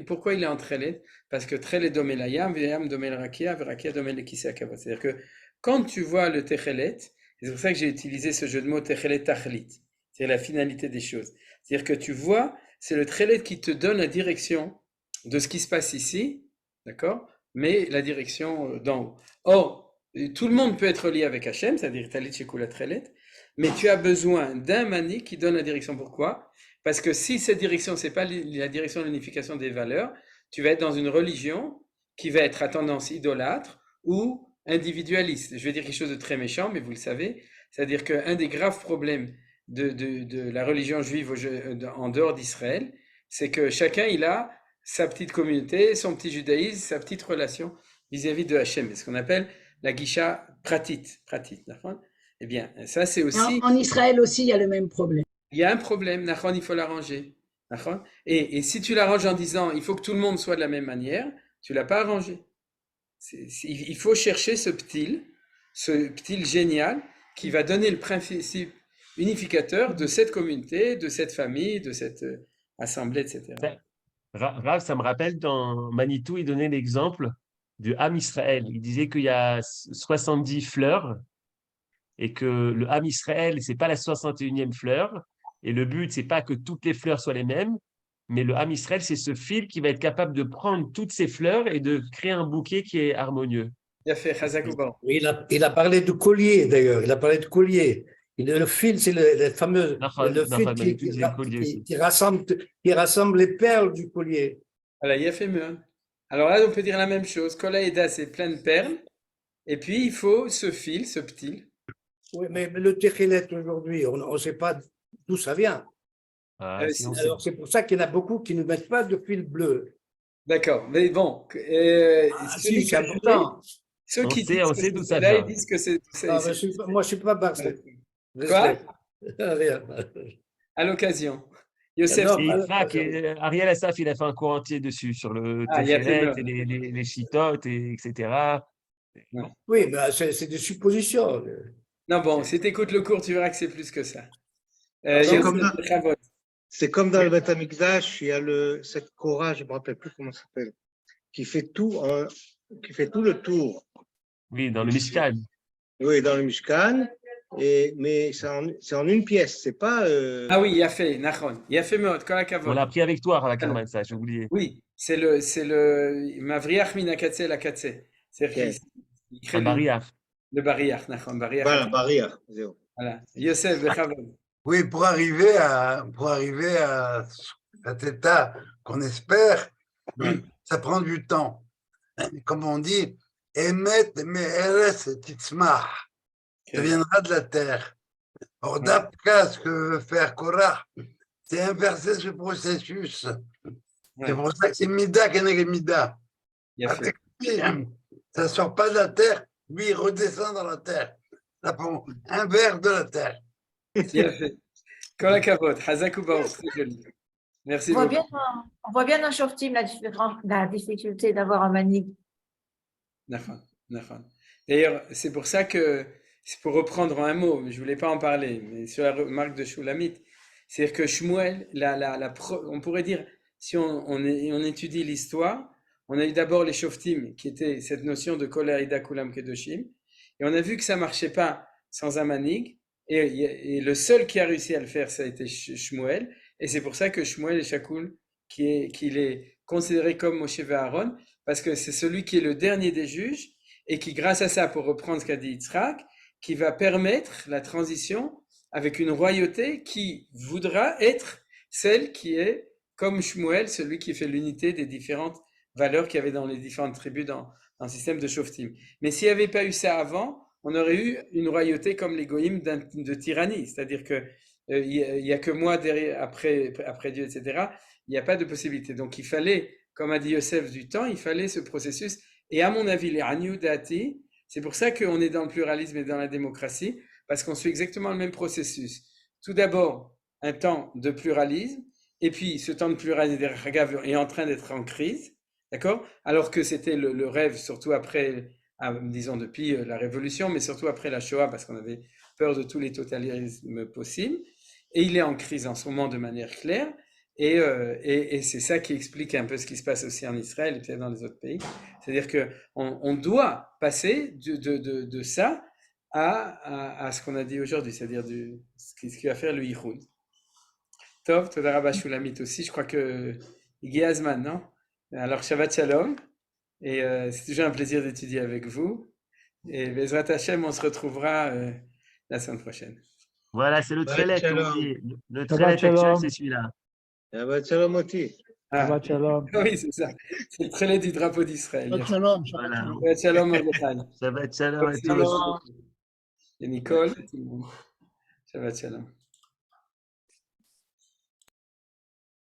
D: pourquoi il est en Trelet? Parce que Trelet domel Ayam, Veyam domel Rakia, Rakia domel Kisei Akavot. C'est-à-dire que quand tu vois le Techelet, c'est pour ça que j'ai utilisé ce jeu de mots Techelet Tachlit. C'est la finalité des choses. C'est-à-dire que tu vois, c'est le trelet qui te donne la direction de ce qui se passe ici, d'accord? Mais la direction d'en haut. Or, tout le monde peut être lié avec Hachem, c'est-à-dire talit shekula trelet, mais tu as besoin d'un mani qui donne la direction. Pourquoi? Parce que si cette direction, c'est pas la direction de l'unification des valeurs, tu vas être dans une religion qui va être à tendance idolâtre ou individualiste. Je vais dire quelque chose de très méchant, mais vous le savez, c'est-à-dire qu'un des graves problèmes de la religion juive en dehors d'Israël, c'est que chacun il a sa petite communauté, son petit judaïsme, sa petite relation vis-à-vis de Hachem, ce qu'on appelle la gisha pratit, d'accord? Eh bien, ça c'est aussi...
G: En Israël aussi, il y a le même problème.
D: Il y a un problème, d'accord, il faut l'arranger. Et si tu l'arranges en disant il faut que tout le monde soit de la même manière, tu l'as pas arrangé. Il faut chercher ce ptil génial qui va donner le principe unificateur de cette communauté, de cette famille, de cette assemblée, etc.
A: Rav, ça me rappelle dans Manitou, il donnait l'exemple du Ham Israël. Il disait qu'il y a 70 fleurs et que le Ham Israël, c'est pas la 61e fleur. Et le but, c'est pas que toutes les fleurs soient les mêmes, mais le Ham Israël, c'est ce fil qui va être capable de prendre toutes ces fleurs et de créer un bouquet qui est harmonieux.
D: Il a fait Chazakouba.
F: Il a parlé de collier, d'ailleurs. Il a parlé de collier. Le fil, c'est le fameux fil qui rassemble les perles du collier.
D: Voilà, il a fait mieux. Alors là, on peut dire la même chose. Kola Eda, c'est plein de perles. Et puis, il faut ce fil, ce petit.
F: Oui, mais le Techelet aujourd'hui, on ne sait pas d'où ça vient. Alors, c'est pour ça qu'il y en a beaucoup qui ne mettent pas de fil bleu.
D: D'accord, mais bon.
F: Si, c'est important.
D: Ceux qui
A: disent d'où ça
D: vient.
A: Ils
D: disent que c'est.
F: Moi, je ne suis pas barcelé.
D: Quoi? À l'occasion.
A: Yosef, Ariel Assaf, il a fait un cours entier dessus, sur le Techelet et les chitotes, etc.
F: Oui, mais c'est des suppositions.
D: Non, bon, si tu écoutes le cours, tu verras que c'est plus que ça.
H: C'est comme dans le Beth Amikdash, il y a cette Korah, je ne me rappelle plus comment ça s'appelle, qui fait tout le tour.
A: Oui, dans le Mishkan.
H: Oui, dans le Mishkan, mais c'est en une pièce, c'est pas...
D: Ah oui, il a fait, Nachon. Il a fait Meot, Kolakavod.
A: On l'a appris avec toi, Ravakarman, ça, j'ai oublié.
D: Oui, c'est le Mavriach Minakatse la Katse. C'est-à-dire qu'il crée le Bariach, Nachon.
H: Voilà, Bariach.
D: Voilà. Yosef, Bechavod.
I: Oui, pour arriver à cet état qu'on espère, ça prend du temps. Comme on dit, Emet me'eres titzmach, ça viendra de la terre. Or, d'après ce que veut faire Korah, c'est inverser ce processus. C'est pour ça que c'est Mida keneged Mida. Avec lui, ça ne sort pas de la terre, lui, il redescend dans la terre. Ça prend un verre de la terre.
D: Merci beaucoup.
J: On voit bien dans Shoftim la difficulté d'avoir un manhig.
D: D'ailleurs, c'est pour ça que, c'est pour reprendre un mot, je ne voulais pas en parler, mais sur la remarque de Shulamit, c'est-à-dire que Shmuel, on pourrait dire, si on étudie l'histoire, on a eu d'abord les Shoftim, qui était cette notion de Kol Ha'ida Kulam Kedoshim, et on a vu que ça marchait pas sans un manig, et le seul qui a réussi à le faire, ça a été Shmuel, et c'est pour ça que Shmuel et Shakoul, qu'il est considéré comme Moshe et Aaron, parce que c'est celui qui est le dernier des juges, et qui, grâce à ça, pour reprendre ce qu'a dit Yitzhak, qui va permettre la transition avec une royauté qui voudra être celle qui est, comme Shmuel, celui qui fait l'unité des différentes valeurs qu'il y avait dans les différentes tribus dans le système de Shoftim. Mais s'il n'y avait pas eu ça avant, on aurait eu une royauté comme les Goïm de tyrannie, c'est-à-dire que il n'y a que moi derrière, après Dieu, etc. Il n'y a pas de possibilité. Donc il fallait, comme a dit Yosef du temps, il fallait ce processus. Et à mon avis, les Aniou Dati, c'est pour ça qu'on est dans le pluralisme et dans la démocratie, parce qu'on suit exactement le même processus. Tout d'abord, un temps de pluralisme, et puis ce temps de pluralisme est en train d'être en crise, d'accord? Alors que c'était le rêve, surtout après, disons depuis la Révolution, mais surtout après la Shoah, parce qu'on avait peur de tous les totalitarismes possibles. Et il est en crise en ce moment de manière claire, et c'est ça qui explique un peu ce qui se passe aussi en Israël et peut-être dans les autres pays. C'est-à-dire qu'on doit passer de ça à ce qu'on a dit aujourd'hui, c'est-à-dire ce qui va faire le Yichud. Tov, Toda Rabba Shulamit aussi, je crois que Igi Azman, non? Alors Shabbat Shalom, et c'est toujours un plaisir d'étudier avec vous, et Bezrat Hashem, on se retrouvera la semaine prochaine.
A: Voilà, c'est le Trélet, le Trélet actuel, c'est celui-là.
H: Shabbat Shalom Oti.
D: Shabbat Shalom. Oui, c'est ça, c'est le Trélet du drapeau d'Israël.
E: Shabbat Shalom.
D: Shabbat Shalom, Mordechai.
A: Shabbat Shalom à tous.
D: Et Nicole, et tout le monde. Shabbat Shalom.